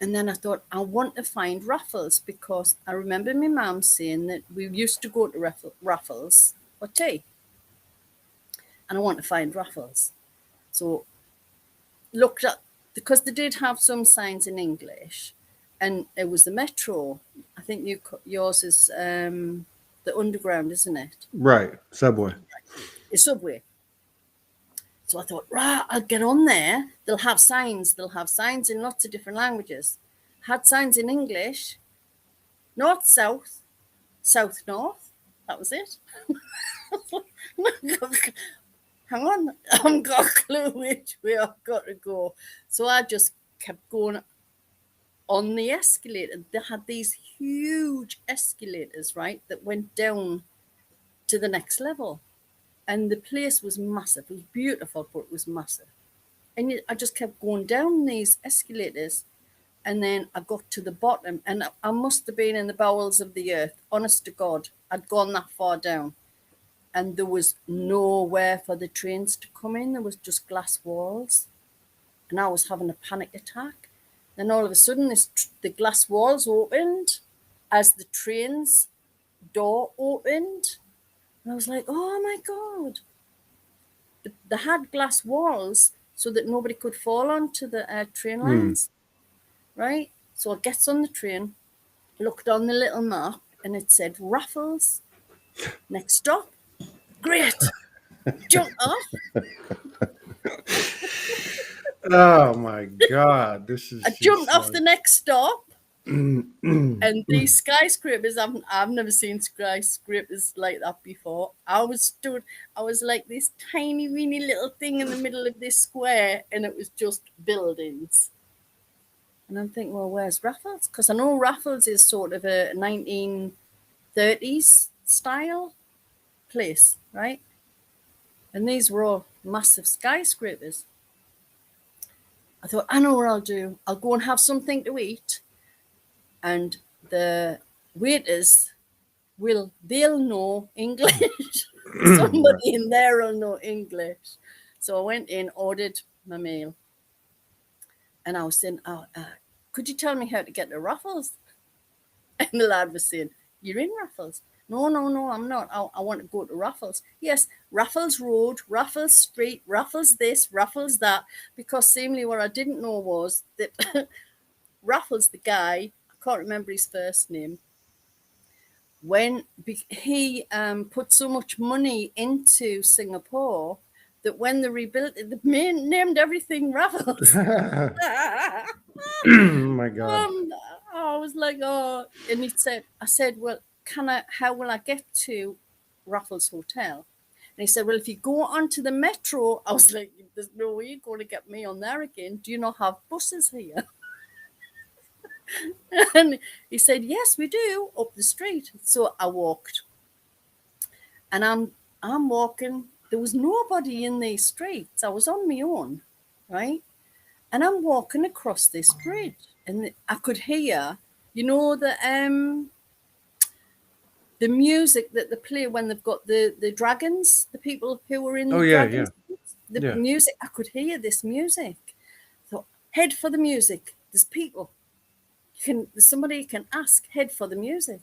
And then I thought, I want to find Raffles, because I remember my mum saying that we used to go to Raffles for tea. And I want to find Raffles. So looked up, because they did have some signs in English, and it was the metro. I think yours is the underground, isn't it? Right. Subway. It's subway. So I thought, right, I'll get on there. They'll have signs. They'll have signs in lots of different languages. Had signs in English, north, south, south, north. That was it. Hang on, I haven't got a clue which way I've got to go. So I just kept going on the escalator. They had these huge escalators, right, that went down to the next level. And the place was massive. It was beautiful, but it was massive. And I just kept going down these escalators. And then I got to the bottom, and I must have been in the bowels of the earth. Honest to God, I'd gone that far down. And there was nowhere for the trains to come in. There was just glass walls. And I was having a panic attack. Then all of a sudden, the glass walls opened as the train's door opened. And I was like, oh my God. They had glass walls so that nobody could fall onto the train lines. Right? So I gets on the train, looked on the little map, and it said Raffles. Next stop. Great. Jump off. Oh my God. This is I jumped off the next stop. And these skyscrapers, I've never seen skyscrapers like that before. I was like this tiny, weeny little thing in the middle of this square, and it was just buildings. And I'm thinking, well, where's Raffles? Because I know Raffles is sort of a 1930s style place, right? And these were all massive skyscrapers. I thought, I know what I'll do. I'll go and have something to eat. And the waiters they'll know English. Somebody in there will know English. So I went in, ordered my meal. And I was saying, could you tell me how to get to Raffles? And the lad was saying, you're in Raffles? No, I'm not. I want to go to Raffles. Yes, Raffles Road, Raffles Street, Raffles this, Raffles that. Because seemingly what I didn't know was that Raffles, the guy, I can't remember his first name, when he put so much money into Singapore that when they rebuilt it, they named everything Raffles. Oh my God. I was like, oh, and I said, well, how will I get to Raffles Hotel? And he said, well, if you go onto the metro, I was like, there's no way you're going to get me on there again. Do you not have buses here? And he said, yes, we do, up the street. So I walked. And I'm walking. There was nobody in these streets. I was on my own, right? And I'm walking across this bridge. And I could hear, the music that they play when they've got the dragons, the people who are in the dragons. The music, I could hear this music. So head for the music. There's people. Somebody can ask, head for the music.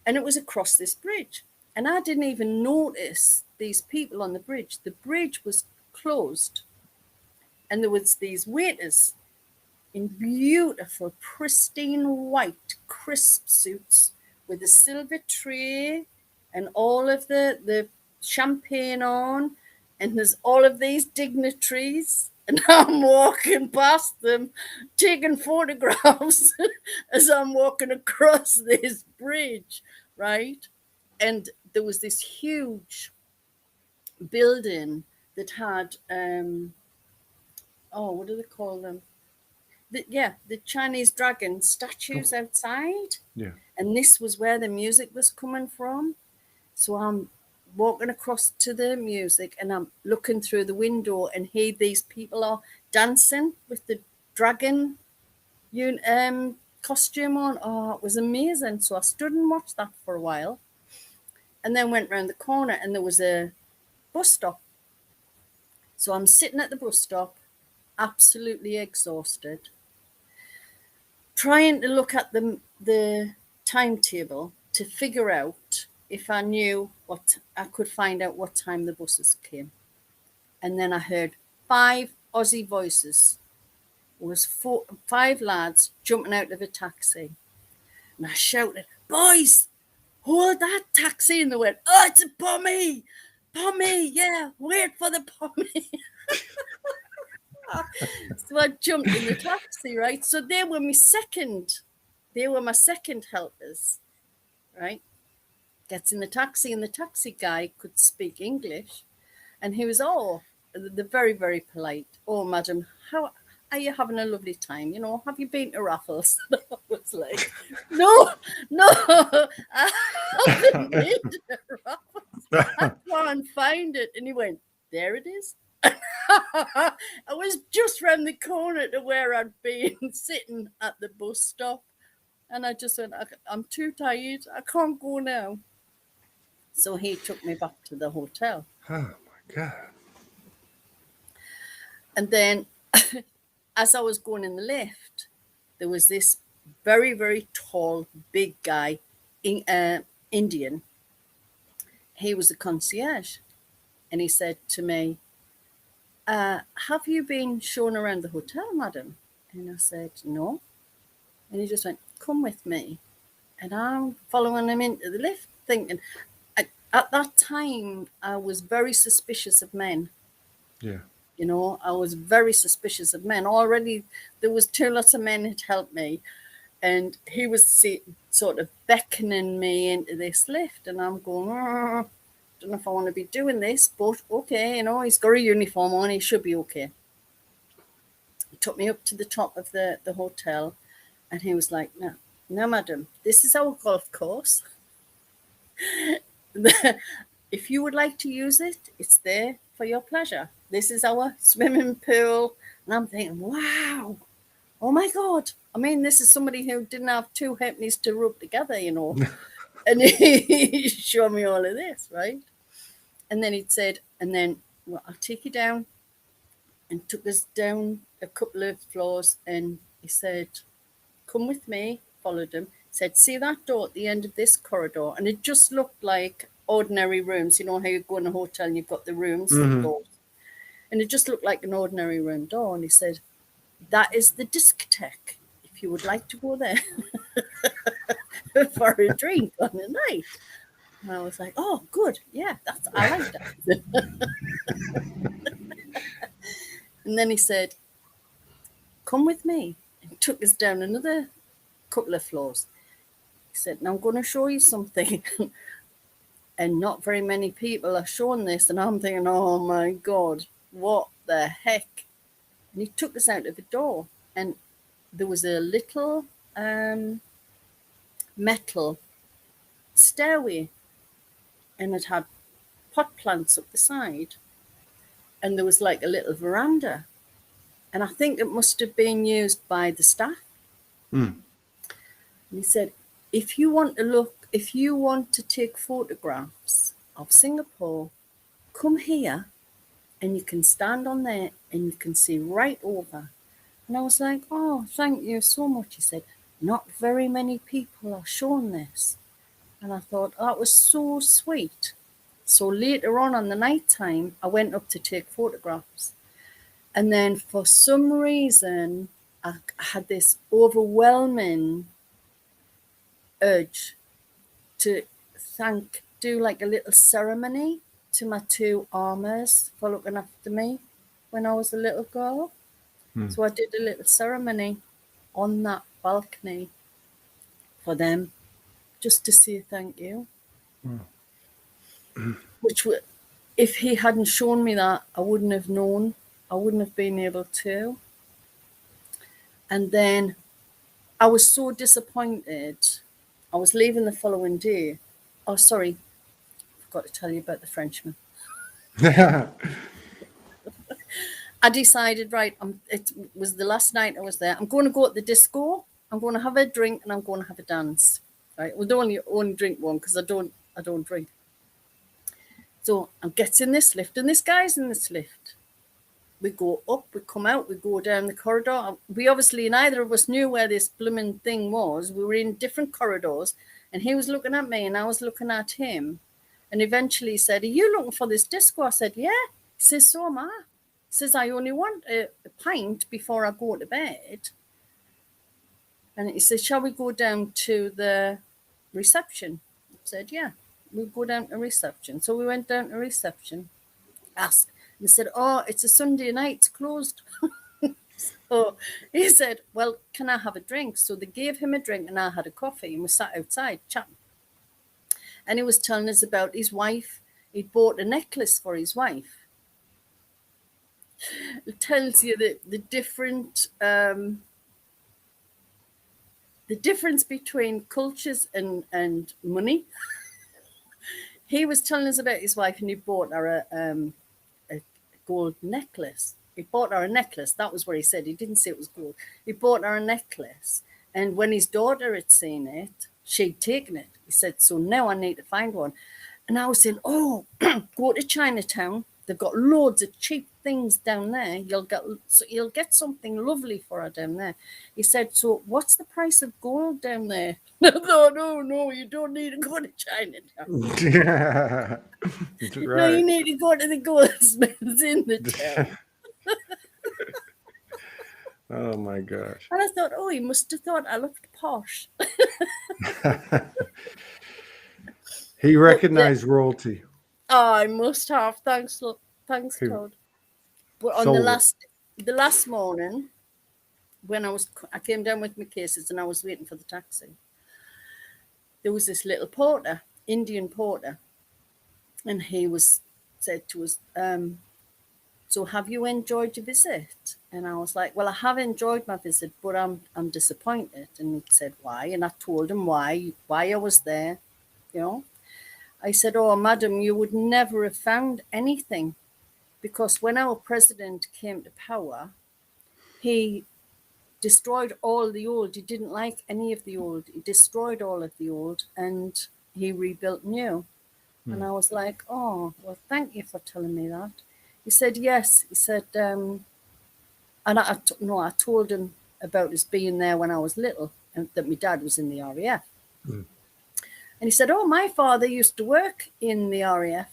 And it was across this bridge. And I didn't even notice these people on the bridge. The bridge was closed. And there was these waiters in beautiful, pristine white, crisp suits with a silver tray and all of the champagne on. And there's all of these dignitaries. And I'm walking past them, taking photographs as I'm walking across this bridge, right? And there was this huge building that had, what do they call them? The Chinese dragon statues outside. Yeah. And this was where the music was coming from. So I'm walking across to the music and I'm looking through the window, and here these people are dancing with the dragon costume on. Oh, it was amazing. So I stood and watched that for a while, and then went round the corner and there was a bus stop. So I'm sitting at the bus stop, absolutely exhausted, trying to look at the timetable to figure out if I knew what I could find out what time the buses came. And then I heard 5 Aussie voices. It was 5 lads jumping out of a taxi. And I shouted, "Boys, hold that taxi." And they went, "Oh, it's a pommy. Pommy, yeah, wait for the pommy." So I jumped in the taxi, right? So they were my second helpers, right? Gets in the taxi, and the taxi guy could speak English, and he was they're very, very polite. "Oh, madam, how are you having a lovely time? You know, have you been to Raffles?" And I was like, no, I haven't been to Raffles. I try and find it. And he went, "There it is." I was just round the corner to where I'd been sitting at the bus stop. And I just went, "I'm too tired. I can't go now." So he took me back to the hotel. Oh my God. And then as I was going in the lift, there was this very, very tall, big guy, Indian. He was a concierge. And he said to me, "Have you been shown around the hotel, madam?" And I said, "No." And he just went, "Come with me." And I'm following him into the lift, thinking, at that time, I was very suspicious of men. Yeah. You know, I was very suspicious of men. Already, there was 2 lots of men had helped me. And he was sort of beckoning me into this lift. And I'm going, don't know if I want to be doing this, but okay, you know, he's got a uniform on, he should be okay. He took me up to the top of the hotel, and he was like, no, madam, this is our golf course. If you would like to use it, it's there for your pleasure. This is our swimming pool." And I'm thinking, wow, oh my God. I mean, this is somebody who didn't have 2 halfpennies to rub together, you know. And he showed me all of this, right? And then he'd said, "Well, I'll take you down," and took us down a couple of floors. And he said, "Come with me," followed him, said, "See that door at the end of this corridor?" And it just looked like ordinary rooms. You know how you go in a hotel and you've got the rooms and doors. And it just looked like an ordinary room door. And he said, "That is the discotheque. If you would like to go there for a drink on a night." And I was like, "Oh, good. Yeah, I like that." And then he said, "Come with me," and took us down another couple of floors. He said, "Now I'm going to show you something." And not very many people are shown this. And I'm thinking, oh my God, what the heck? And he took us out of the door, and there was a little metal stairway, and it had pot plants up the side. And there was like a little veranda. And I think it must have been used by the staff. And he said, if you want to take photographs of Singapore, come here and you can stand on there and you can see right over. And I was like, "Oh, thank you so much." He said, "Not very many people are shown this." And I thought, that was so sweet. So later on the night time, I went up to take photographs. And then for some reason, I had this overwhelming urge to do like a little ceremony to my 2 armors for looking after me when I was a little girl. So I did a little ceremony on that balcony for them, just to say thank you. Which if he hadn't shown me that, I wouldn't have known. I wouldn't have been able to. And then I was so disappointed. I was leaving the following day. Oh, sorry, I forgot to tell you about the Frenchman. I decided, right, it was the last night I was there. I'm going to go to the disco. I'm going to have a drink and I'm going to have a dance. Right, well, only drink one because I don't drink. So I get in this lift, and this guy's in this lift. We go up, we come out, we go down the corridor. We obviously, neither of us knew where this blooming thing was. We were in different corridors, and he was looking at me and I was looking at him. And eventually he said, "Are you looking for this disco?" I said, "Yeah." He says, "So am I." He says, "I only want a pint before I go to bed." And he said, "Shall we go down to the reception?" I said, "Yeah, we'll go down to reception." So we went down to reception, asked, and they said, "Oh, it's a Sunday night, it's closed." So he said, "Well, can I have a drink?" So they gave him a drink and I had a coffee, and we sat outside chatting. And he was telling us about his wife. He'd bought a necklace for his wife. It tells you that the difference between cultures and money. He was telling us about his wife, and he bought her a gold necklace. He bought her a necklace. That was what he said. He didn't say it was gold. He bought her a necklace. And when his daughter had seen it, she'd taken it. He said, "So now I need to find one." And I was saying, "Oh, go to Chinatown. They've got loads of cheap things down there. You'll get something lovely for her down there." He said, "So what's the price of gold down there?" I thought, "Oh, no, you don't need to go to Chinatown. Yeah, that's No, you right. need to go to the goldsmiths in the town." Oh my gosh. And I thought, "Oh, he must have thought I looked posh." He But recognized royalty. I must have. Thanks, He Todd. But on sold it. the last morning, when I came down with my cases and I was waiting for the taxi, there was this little porter, Indian porter, and he said to us, "So have you enjoyed your visit?" And I was like, "Well, I have enjoyed my visit, but I'm disappointed." And he said, "Why?" And I told him why I was there. You know, I said, "Oh, madam, you would never have found anything, because when our president came to power, he destroyed all the old. He didn't like any of the old. He destroyed all of the old and he rebuilt new." And I was like, "Oh, well, thank you for telling me that." He said, "Yes." He said, and I told him about us being there when I was little and that my dad was in the RAF. Mm. And he said, "Oh, my father used to work in the RAF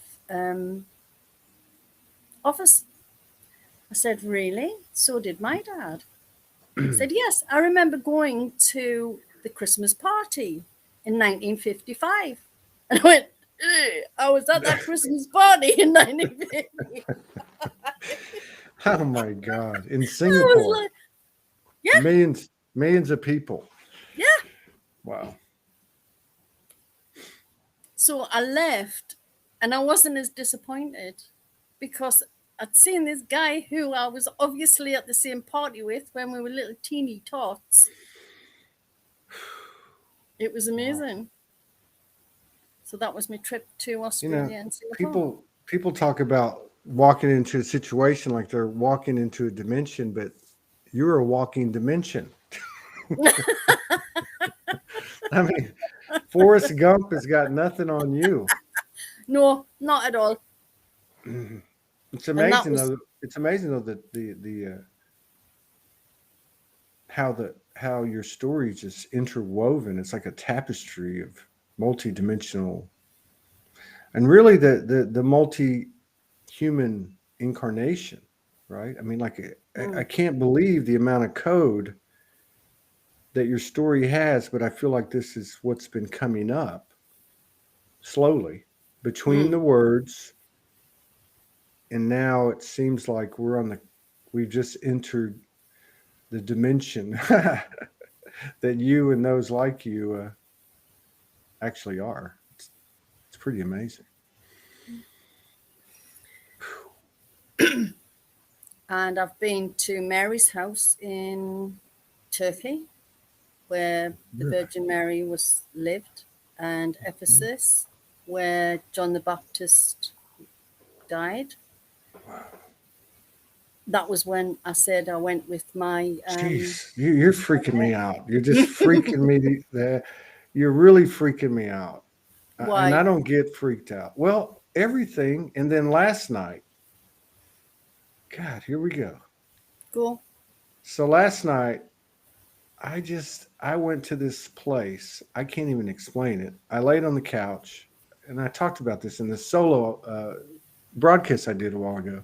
office." I said, "Really? So did my dad." He said, "Yes, I remember going to the Christmas party in 1955. And I went, "I was at that Christmas party in 1950. Oh my God. In I was Singapore, like, "Yeah, millions of people. yeah." Wow. So I left and I wasn't as disappointed because I'd seen this guy who I was obviously at the same party with when we were little teeny tots. It was Wow. amazing. So that was my trip to You know, Australia and Singapore. people talk about walking into a situation like they're walking into a dimension, but you're a walking dimension. I mean, Forrest Gump has got nothing on you. No, not at all. It's And that amazing was, though. It's amazing though that the how your story is just interwoven. It's like a tapestry of multi-dimensional and really the multi-human incarnation, right? I mean, like I mm, can't believe the amount of code that your story has, but I feel like this is what's been coming up slowly between mm. the words, and now it seems like we've just entered the dimension that you and those like you actually are. It's pretty amazing. And I've been to Mary's house in Turkey, where the Really? Virgin Mary was lived, and Ephesus, where John the Baptist died. Wow. That was when I said I went with my Jeez, you're freaking me out. You're just freaking me. You're really freaking me out. And I why don't get freaked out. Well, everything. And then last night, God, here we go. go. So last night, I went to this place. I can't even explain it. I laid on the couch and I talked about this in the solo broadcast I did a while ago.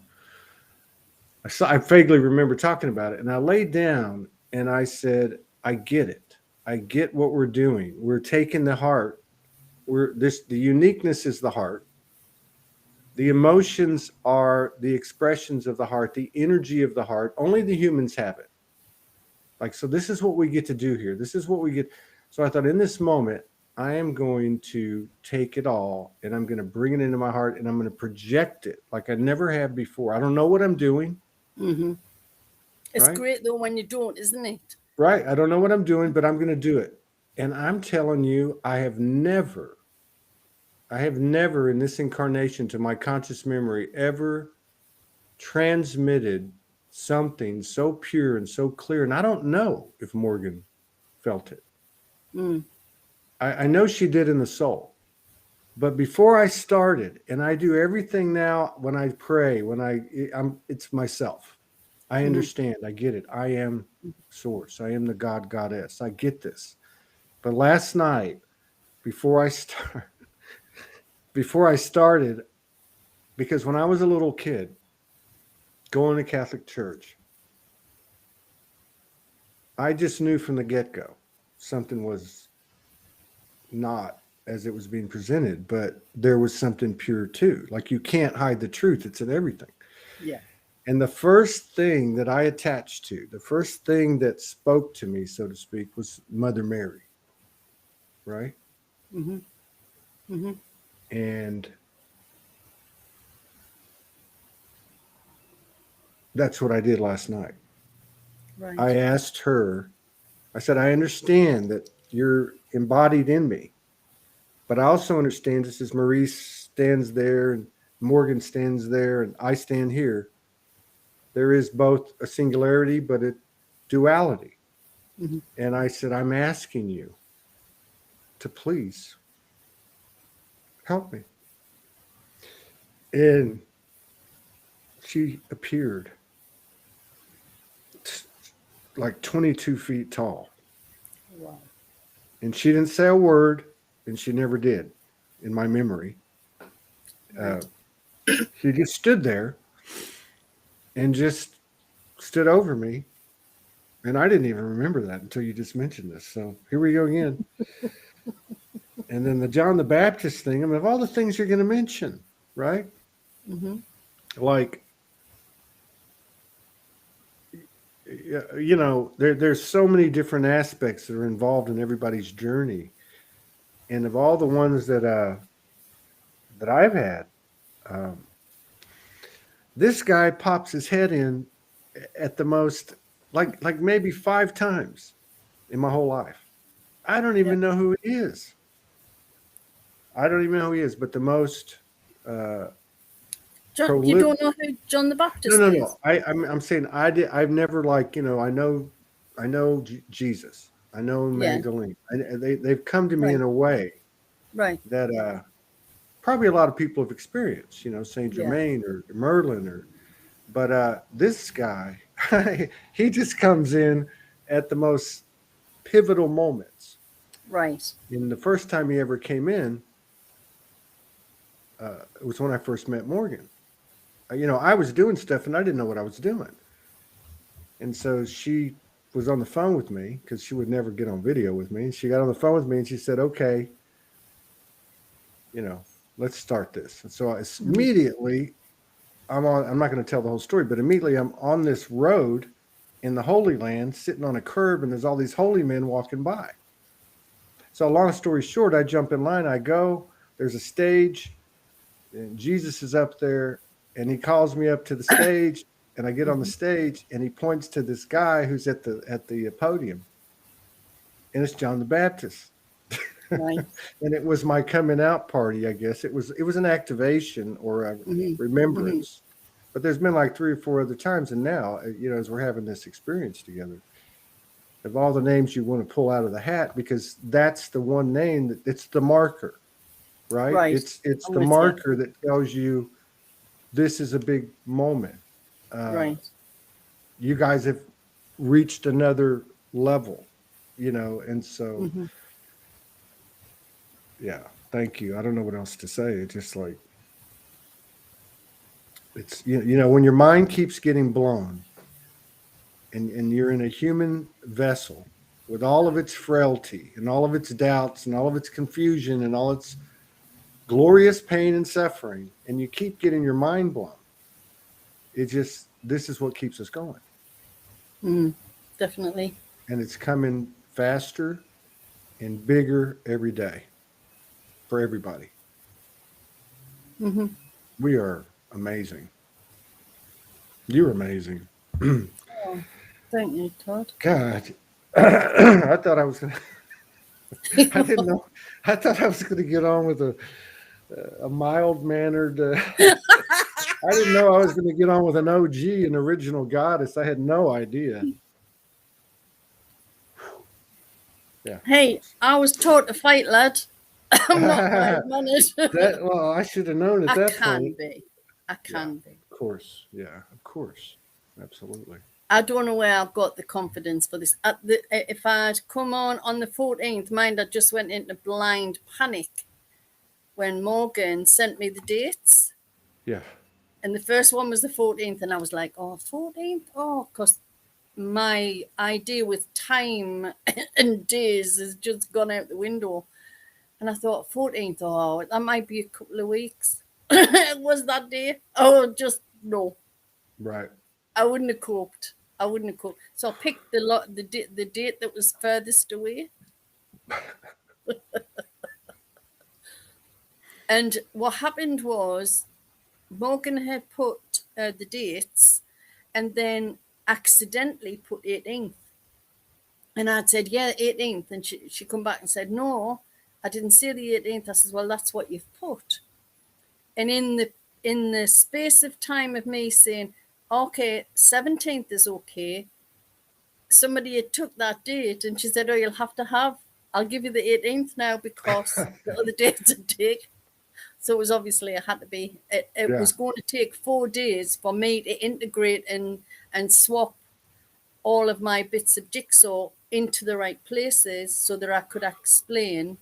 I vaguely remember talking about it, and I laid down and I said, I get it. I get what we're doing. We're taking the heart. The uniqueness is the heart. The emotions are the expressions of the heart, the energy of the heart. Only the humans have it. Like, so this is what we get to do here. This is what we get. So I thought in this moment, I am going to take it all and I'm going to bring it into my heart and I'm going to project it like I never have before. I don't know what I'm doing. Mm-hmm. It's Right? great though when you don't, isn't it? Right. I don't know what I'm doing, but I'm going to do it. And I'm telling you, I have never in this incarnation to my conscious memory ever transmitted something so pure and so clear. And I don't know if Morgan felt it. Mm. I know she did in the soul. But before I started, and I do everything now when I pray, it's myself. I understand. I get it. I am source. I am the God, goddess. I get this. But last night, before I started, because when I was a little kid, going to Catholic church, I just knew from the get-go something was not as it was being presented, but there was something pure too. Like you can't hide the truth. It's in everything. Yeah. And the first thing that I attached to, the first thing that spoke to me, so to speak, was Mother Mary. Right? Mm-hmm. Mm-hmm. And that's what I did last night. Right. I asked her, I said, I understand that you're embodied in me, but I also understand just as Maurice stands there and Morgan stands there and I stand here, there is both a singularity, but a duality. Mm-hmm. And I said, I'm asking you to please help me. And she appeared like 22 feet tall. Wow. And she didn't say a word, and she never did in my memory. Right. She just stood there and just stood over me. And I didn't even remember that until you just mentioned this. So here we go again. And then the John the Baptist thing, I mean, of all the things you're going to mention, right? Mm-hmm. Like, you know, there's so many different aspects that are involved in everybody's journey. And of all the ones that I've had, this guy pops his head in at the most, like maybe 5 times in my whole life. I don't even know who he is. I don't even know who he is, but the most You don't know who John the Baptist is? No. I'm saying I've never, like, you know, I know Jesus. I know Magdalene. They've come to me in a way that probably a lot of people have experienced. You know, Saint Germain or Merlin, but this guy, he just comes in at the most pivotal moments. Right. And the first time he ever came in, it was when I first met Morgan. You know, I was doing stuff and I didn't know what I was doing. And so she was on the phone with me because she would never get on video with me. She got on the phone with me and she said, okay, you know, let's start this. And so immediately I'm not going to tell the whole story, but immediately I'm on this road in the Holy Land sitting on a curb and there's all these holy men walking by. So long story short, I jump in line, I go, there's a stage and Jesus is up there and he calls me up to the stage and I get on the stage, and he points to this guy who's at the podium, and it's John the Baptist. Right. And it was my coming out party, I guess. It was an activation or a remembrance. But there's been like 3 or 4 other times, and now, as we're having this experience together, of all the names you want to pull out of the hat, because that's the one name that it's the marker, right? Right. It's the marker that tells you this is a big moment. Right. You guys have reached another level, and so, yeah, thank you. I don't know what else to say. It's just like, it's, when your mind keeps getting blown and you're in a human vessel with all of its frailty and all of its doubts and all of its confusion and all its glorious pain and suffering, and you keep getting your mind blown, this is what keeps us going. Definitely. And it's coming faster and bigger every day for everybody. We are amazing. You're amazing. Oh, thank you, Todd. God, I thought I was gonna. I didn't know. I thought I was going to get on with a mild mannered. I didn't know I was going to get on with an OG, an original goddess. I had no idea. Yeah. Hey, I was taught to fight, lad. I'm not mild-mannered. Well, I should have known at that point. I can be. Of course. Yeah, of course. Absolutely. I don't know where I've got the confidence for this. If I'd come on the 14th, mind, I just went into blind panic when Morgan sent me the dates. Yeah. And the first one was the 14th, and I was like, 14th? Oh, because my idea with time and days has just gone out the window. And I thought, 14th, that might be a couple of weeks. It was that day. Just no. Right. I wouldn't have coped. So I picked the date that was furthest away. And what happened was Morgan had put the dates and then accidentally put 18th. And I'd said, yeah, 18th. And she come back and said, no, I didn't say the 18th. I said, well, that's what you've put. And in the space of time of me saying, okay, 17th is okay, somebody had took that date and she said, I'll give you the 18th now because the other dates are taken. So it was obviously, it had to be, it was going to take 4 days for me to integrate and swap all of my bits of jigsaw into the right places so that I could explain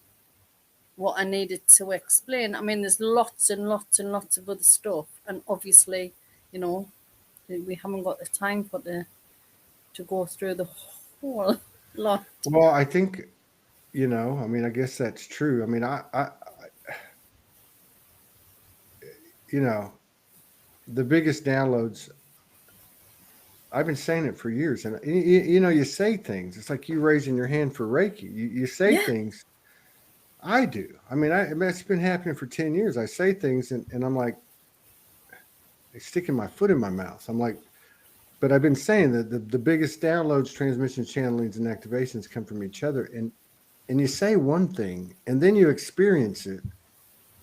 what I needed to explain. I mean, there's lots and lots and lots of other stuff. And obviously, we haven't got the time to go through the whole lot. Well, I think, I guess that's true. I mean, I the biggest downloads, I've been saying it for years. And, you say things. It's like you raising your hand for Reiki. You say things. I do. I mean, it's been happening for 10 years. I say things and I'm like, sticking my foot in my mouth. I'm like, but I've been saying that the biggest downloads, transmissions, channelings, and activations come from each other. And you say one thing and then you experience it.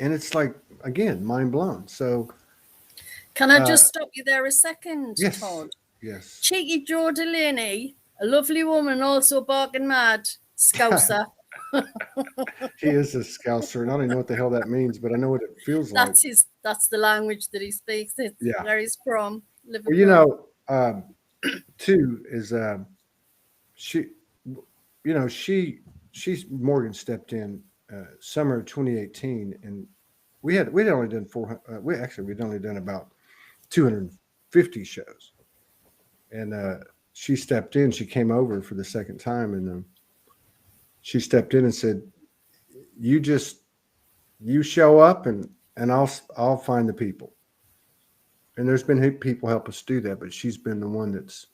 And it's like, again, mind blown. So can I just stop you there a second, yes, Todd? Yes. Cheeky Joe Delaney, a lovely woman, also barking mad, Scouser. He is a Scouser, and I don't even know what the hell that means, but I know what it feels like. That's the language that he speaks. It's where he's from. Liverpool. Well, too, is Morgan stepped in summer of 2018, and we'd only done 400. We'd only done about 250 shows, and she stepped in. She came over for the second time, and she stepped in and said, "You show up, and I'll find the people." And there's been people help us do that, but she's been the one that's,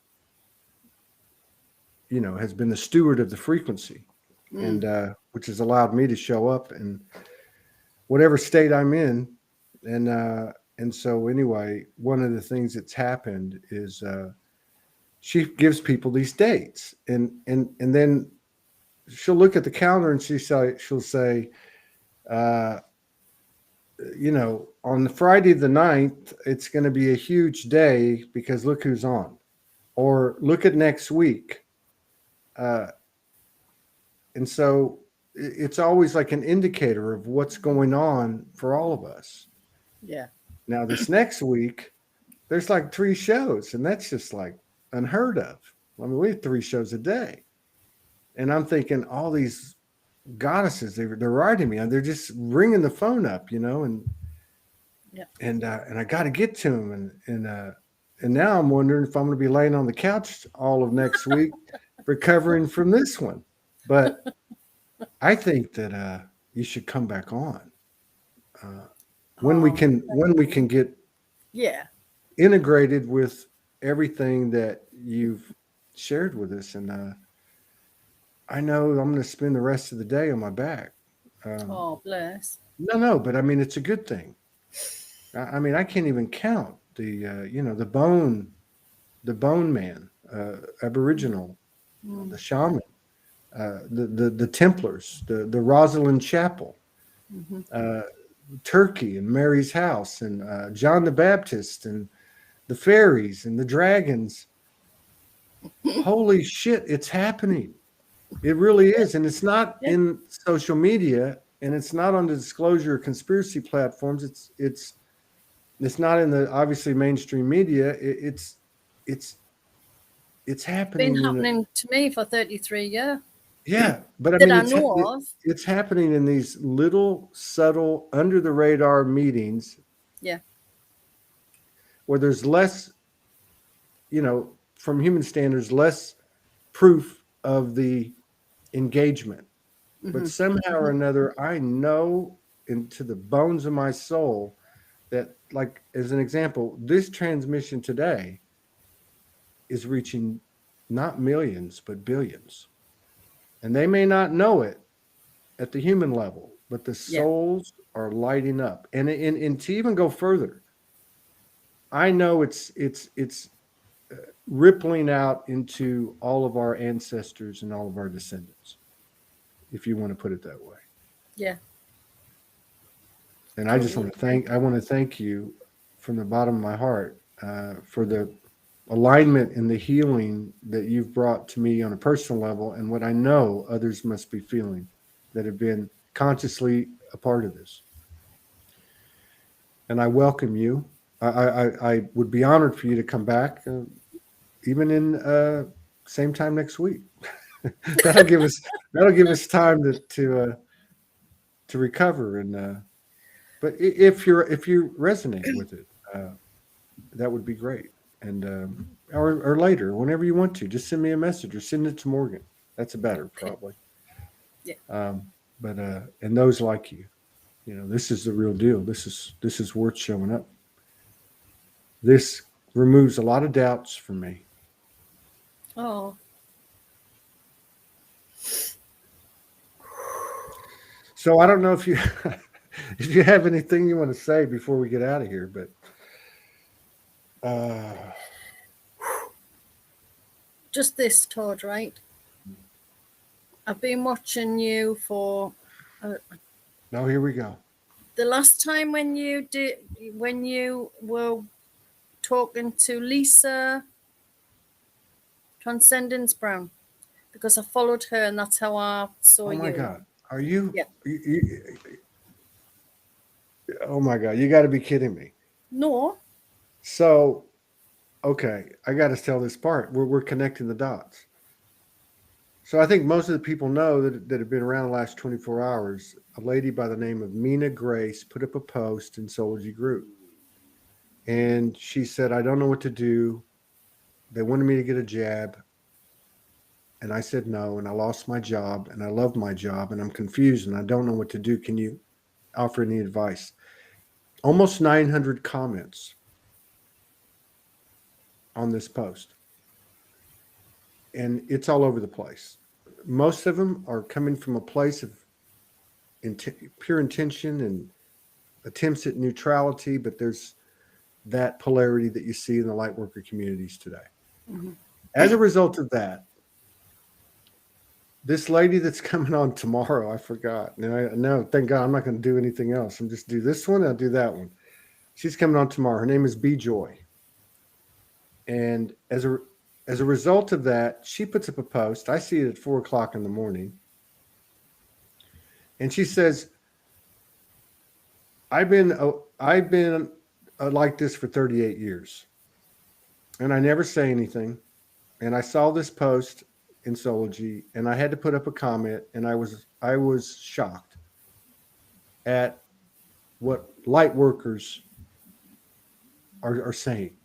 has been the steward of the frequency, and which has allowed me to show up in whatever state I'm in, and And so anyway, one of the things that's happened is she gives people these dates, and then she'll look at the calendar and she'll say, uh, on the Friday the 9th, it's going to be a huge day because look who's on, or look at next week. And so it's always like an indicator of what's going on for all of us. Yeah. Now, this next week, there's like 3 shows, and that's just like unheard of. I mean, we have 3 shows a day. And I'm thinking all these goddesses, they're writing me, and they're just ringing the phone up, and Yeah. and I got to get to them, and now I'm wondering if I'm going to be laying on the couch all of next week, recovering from this one. But I think that you should come back on when we can get Yeah. integrated with everything that you've shared with us, and I know I'm going to spend the rest of the day on my back. Oh, bless. No, but I mean it's a good thing. I mean I can't even count the bone man, Aboriginal, the shaman, the Templars, the Rosalind Chapel, Turkey and Mary's house, and John the Baptist, and the fairies and the dragons. Holy shit, it's happening. It really is. And it's not in social media, and it's not on the disclosure or conspiracy platforms. It's not in the obviously mainstream media. It's happening. Been happening to me for 33 years. Yeah, but I That mean, I know of. it's happening in these little subtle under the radar meetings. Yeah. Where there's less, from human standards, less proof of the engagement. But somehow or another, I know into the bones of my soul that, like, as an example, this transmission today is reaching not millions, but billions. And they may not know it at the human level, but the souls are lighting up. And to even go further, I know it's rippling out into all of our ancestors and all of our descendants, if you want to put it that way. Yeah. And I just want to thank you from the bottom of my heart for the alignment and the healing that you've brought to me on a personal level, and what I know others must be feeling that have been consciously a part of this. And I welcome you. I would be honored for you to come back, even in same time next week. that'll give us time to recover, and but if you resonate with it, that would be great. And or later, whenever you want to, just send me a message or send it to Morgan. That's better, probably. Yeah. But and those like you, this is the real deal. This is worth showing up. This removes a lot of doubts from me. Oh. So I don't know if you if you have anything you want to say before we get out of here, but just this, Todd, right? I've been watching you for no, here we go. The last time when you were talking to Lisa Transcendence Brown, because I followed her and that's how I saw you. Oh my God. Are you? Yeah. Oh my God. You got to be kidding me. No. So, okay. I got to tell this part. We're connecting the dots. So I think most of the people know that have been around the last 24 hours. A lady by the name of Mina Grace put up a post in Soulogy group. And she said, I don't know what to do. They wanted me to get a jab. And I said no, and I lost my job, and I love my job, and I'm confused, and I don't know what to do. Can you offer any advice? Almost 900 comments on this post. And it's all over the place. Most of them are coming from a place of pure intention and attempts at neutrality, but there's that polarity that you see in the light worker communities today. Mm-hmm. As a result of that, this lady that's coming on tomorrow, I forgot. No, thank God I'm not going to do anything else. I'm just do this one, I'll do that one. She's coming on tomorrow. Her name is B Joy. And as a result of that, she puts up a post. I see it at 4:00 in the morning. And she says, I've been like this for 38 years. And I never say anything. And I saw this post in Soulogy, and I had to put up a comment, and I was shocked at what light workers are saying.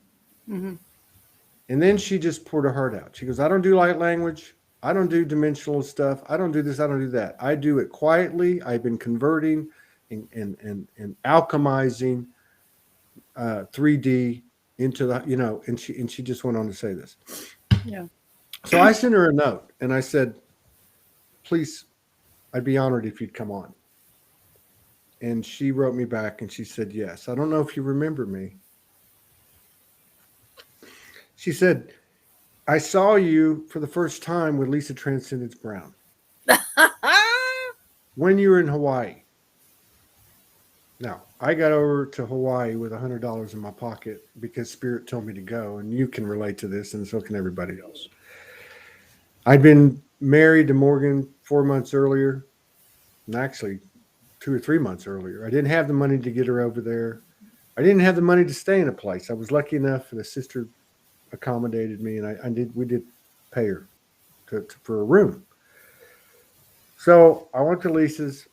Mm-hmm. And then she just poured her heart out. She goes, I don't do light language. I don't do dimensional stuff. I don't do this. I don't do that. I do it quietly. I've been converting and alchemizing 3D into the, and she just went on to say this. Yeah. So I sent her a note and I said, please, I'd be honored if you'd come on. And she wrote me back and she said, yes. I don't know if you remember me. She said, I saw you for the first time with Lisa Transcendence Brown when you were in Hawaii. Now, I got over to Hawaii with $100 in my pocket because Spirit told me to go, and you can relate to this, and so can everybody else. I'd been married to Morgan 4 months earlier, and actually 2 or 3 months earlier. I didn't have the money to get her over there. I didn't have the money to stay in a place. I was lucky enough, and a sister accommodated me, and we did pay her for a room. So I went to Lisa's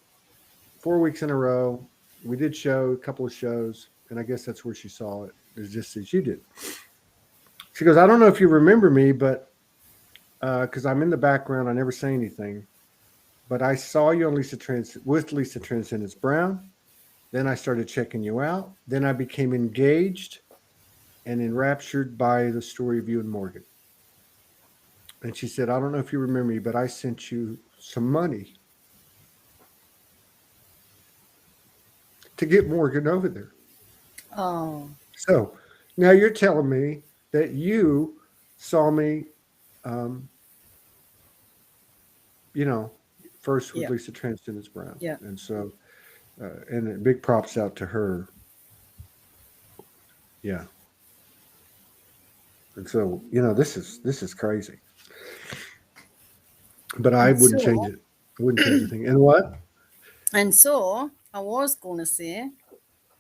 4 weeks in a row. We did a couple of shows, and I guess that's where she saw it. It was just as you did. She goes, I don't know if you remember me, but because I'm in the background, I never say anything. But I saw you on with Lisa Transcendence Brown. Then I started checking you out. Then I became engaged and enraptured by the story of you and Morgan. And she said, I don't know if you remember me, but I sent you some money to get Morgan over there. Oh. So now you're telling me that you saw me, first with Lisa Transcendence Brown. Yeah. And so, and big props out to her. Yeah. And so, this is crazy. But I wouldn't change it. I wouldn't change a thing. And what? And so I was going to say,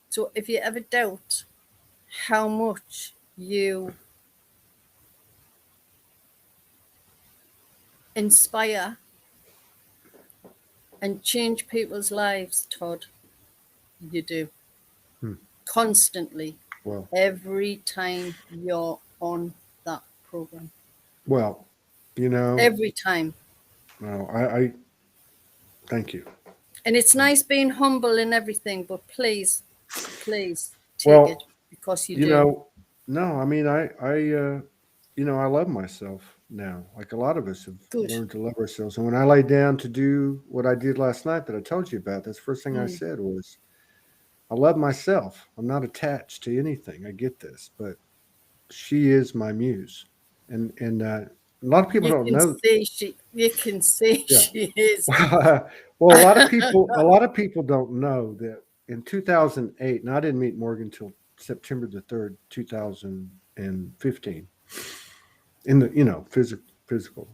so if you ever doubt how much you inspire and change people's lives, Todd, you do. Constantly. Well, every time you're on that program. Well, every time. No, I thank you. And it's nice being humble and everything, but please take it because you do. No, I mean, I love myself now. Like a lot of us have learned to love ourselves. And when I lay down to do what I did last night that I told you about, that's the first thing I said was, I love myself. I'm not attached to anything. I get this, but she is my muse. And a lot of people don't know. You can see she is. Well, a lot of people don't know that in 2008, and I didn't meet Morgan until September the 3rd, 2015, in the physical,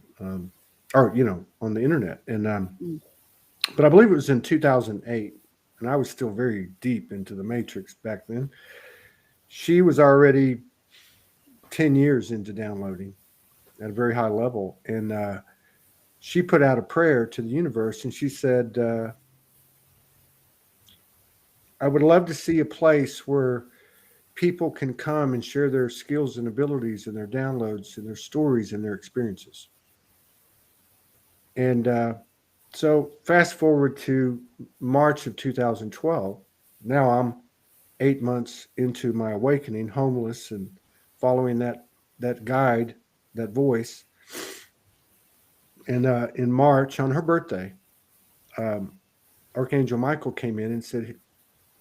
or on the internet, and but I believe it was in 2008, and I was still very deep into the matrix back then. She was already 10 years into downloading at a very high level, and she put out a prayer to the universe, and she said, I would love to see a place where people can come and share their skills and abilities and their downloads and their stories and their experiences. And so fast forward to March of 2012. Now I'm 8 months into my awakening, homeless and following that guide, that voice. And in March, on her birthday, Archangel Michael came in and said,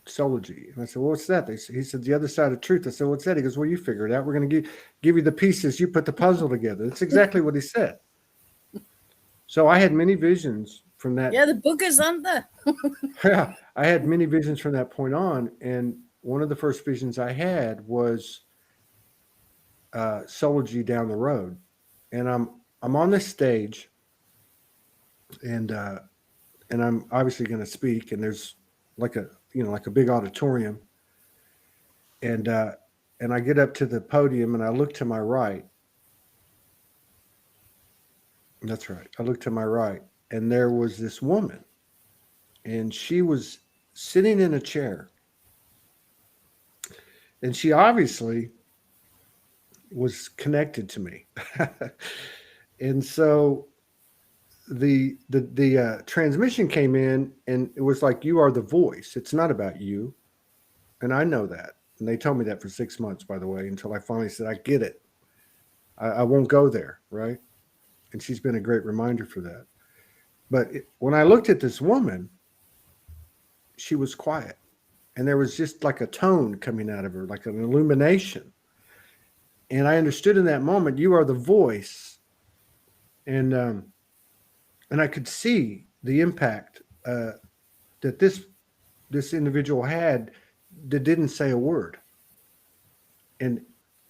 Soulogy. And I said, well, what's that? He said, the other side of truth. I said, what's that? He goes, well, you figure it out. We're going to give you the pieces. You put the puzzle together. That's exactly what he said. So I had many visions from that. Yeah, the boogers, aren't there? Yeah, I had many visions from that point on. And one of the first visions I had was Soulogy down the road. And I'm on this stage, and I'm obviously going to speak, and there's like a big auditorium, and I get up to the podium and I look to my right. That's right. I look to my right, and there was this woman, and she was sitting in a chair, and she obviously was connected to me. And so the transmission came in, and it was like, you are the voice. It's not about you. And I know that. And they told me that for 6 months, by the way, until I finally said, I get it. I won't go there. Right. And she's been a great reminder for that. But when I looked at this woman, she was quiet. And there was just like a tone coming out of her, like an illumination. And I understood in that moment, you are the voice. And I could see the impact that this individual had that didn't say a word. And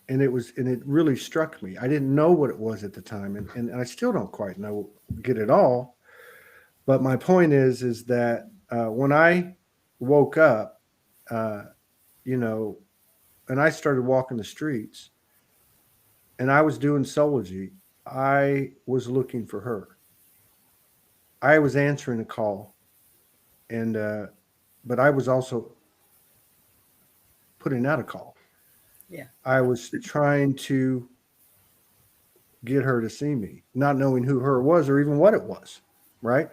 it really struck me. I didn't know what it was at the time, and I still don't quite get it all. But my point is that when I woke up, and I started walking the streets, and I was doing Soulogy, I was looking for her. I was answering a call, and but I was also putting out a call. Yeah. I was trying to get her to see me, not knowing who her was or even what it was, right?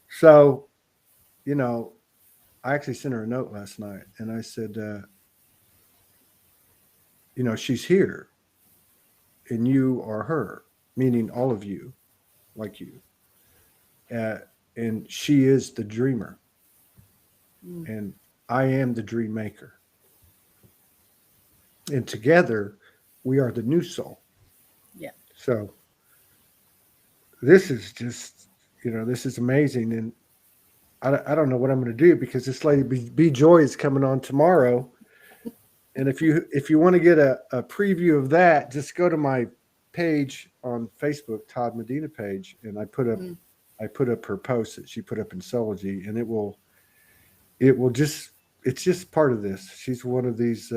So, I actually sent her a note last night, and I said, she's here, and you are her, meaning all of you, like you. And she is the dreamer, and I am the dream maker. And together, we are the new soul. Yeah. So this is just, this is amazing. And I don't know what I'm going to do, because this lady B Joy is coming on tomorrow. And if you want to get a preview of that, just go to my page on Facebook, Todd Medina page, and I put up her post that she put up in Soulogy, and it's just part of this. She's one of these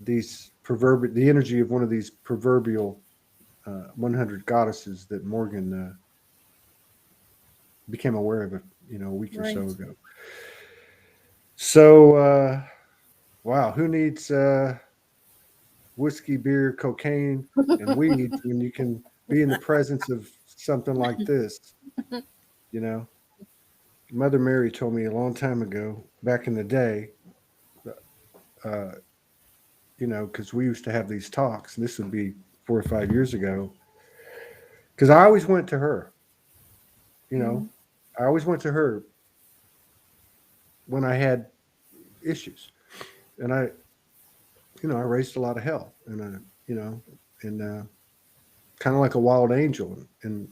these proverbial, the energy of one of these proverbial 100 goddesses that Morgan became aware of a week or so ago. So wow, who needs whiskey, beer, cocaine, and weed when you can be in the presence of something like this? Mother Mary told me a long time ago, back in the day, because we used to have these talks, and this would be 4 or 5 years ago, because I always went to her. I always went to her when I had issues, and I raised a lot of hell, and kind of like a wild angel, and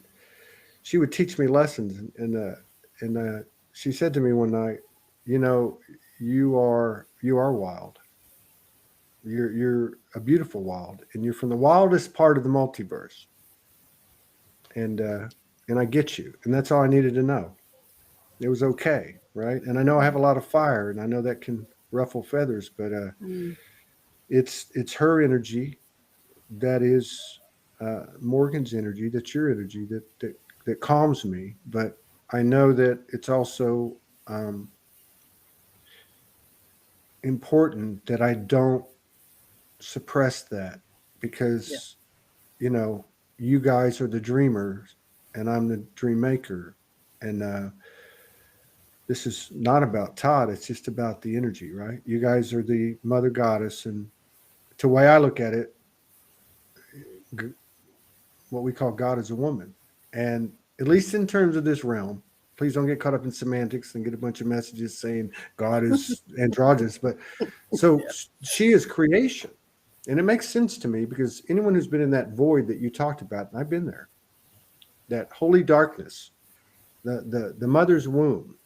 she would teach me lessons, and she said to me one night, you are wild. You're a beautiful wild, and you're from the wildest part of the multiverse. And I get you, and that's all I needed to know. It was okay, right? And I know I have a lot of fire, and I know that can ruffle feathers, but it's her energy that is Morgan's energy, that's your energy, that calms me. But I know that it's also important that I don't suppress that, because you guys are the dreamers and I'm the dream maker, and this is not about Todd, it's just about the energy, right? You guys are the mother goddess, and the way I look at it, what we call God is a woman, and at least in terms of this realm, please don't get caught up in semantics and get a bunch of messages saying God is androgynous. But so she is creation. And it makes sense to me because anyone who's been in that void that you talked about, and I've been there, that holy darkness, the mother's womb,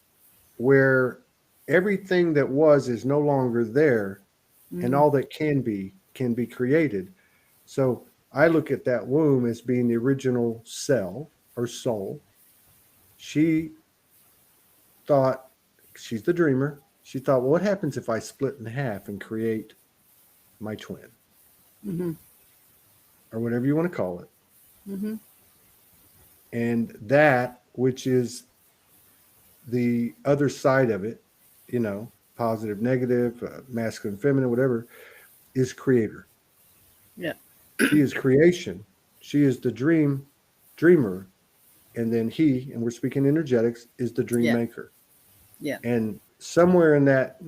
where everything that was is no longer there, and all that can be created. So I look at that womb as being the original cell or soul. She thought, she's the dreamer. She thought, well, what happens if I split in half and create my twin? Or whatever you want to call it. And that, which is the other side of it, you know, positive, negative, masculine, feminine, whatever, is creator. Yeah. She is creation. She is the dreamer. And then he, and we're speaking energetics, is the dream maker. Yeah. And somewhere in that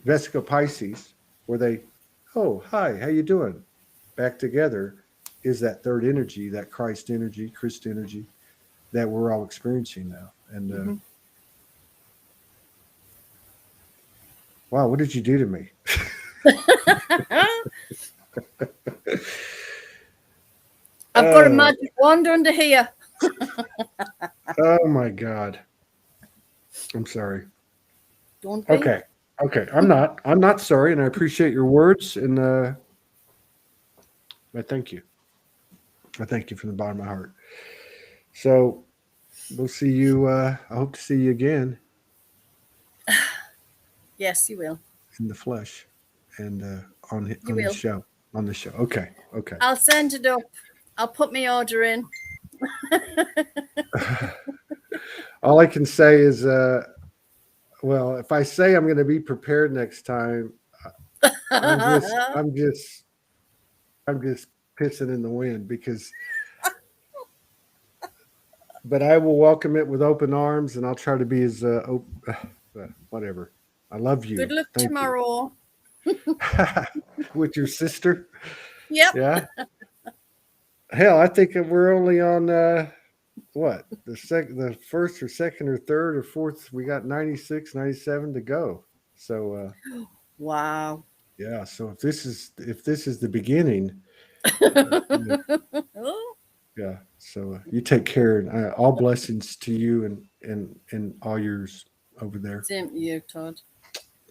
Vesica Pisces, where they, oh, hi, how you doing? Back together, is that third energy, that Christ energy, Christ energy, that we're all experiencing now. And wow, what did you do to me? I've got a magic wand under here. Oh my God. I'm sorry. Don't be. Okay. I'm not sorry, and I appreciate your words, and I thank you. I thank you from the bottom of my heart. So we'll see you. I hope to see you again. Yes, you will. In the flesh, and on the show. On the show. Okay. I'll send it up. I'll put my order in. All I can say is, well, if I say I'm going to be prepared next time, I'm just pissing in the wind because. But I will welcome it with open arms, and I'll try to be as whatever. I love you. Good luck tomorrow. With your sister. Yep. Yeah. Hell, I think we're only on what, the first or second or third or fourth. We got 96, 97 to go. So wow. Yeah. So if this is the beginning, yeah. So you take care, and all blessings to you and all yours over there. Same to you, Todd.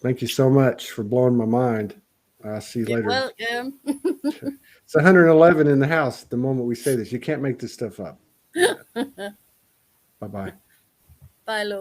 Thank you so much for blowing my mind. I'll see you later. Welcome. It's 111 in the house the moment we say this. You can't make this stuff up. Bye-bye. Bye, love.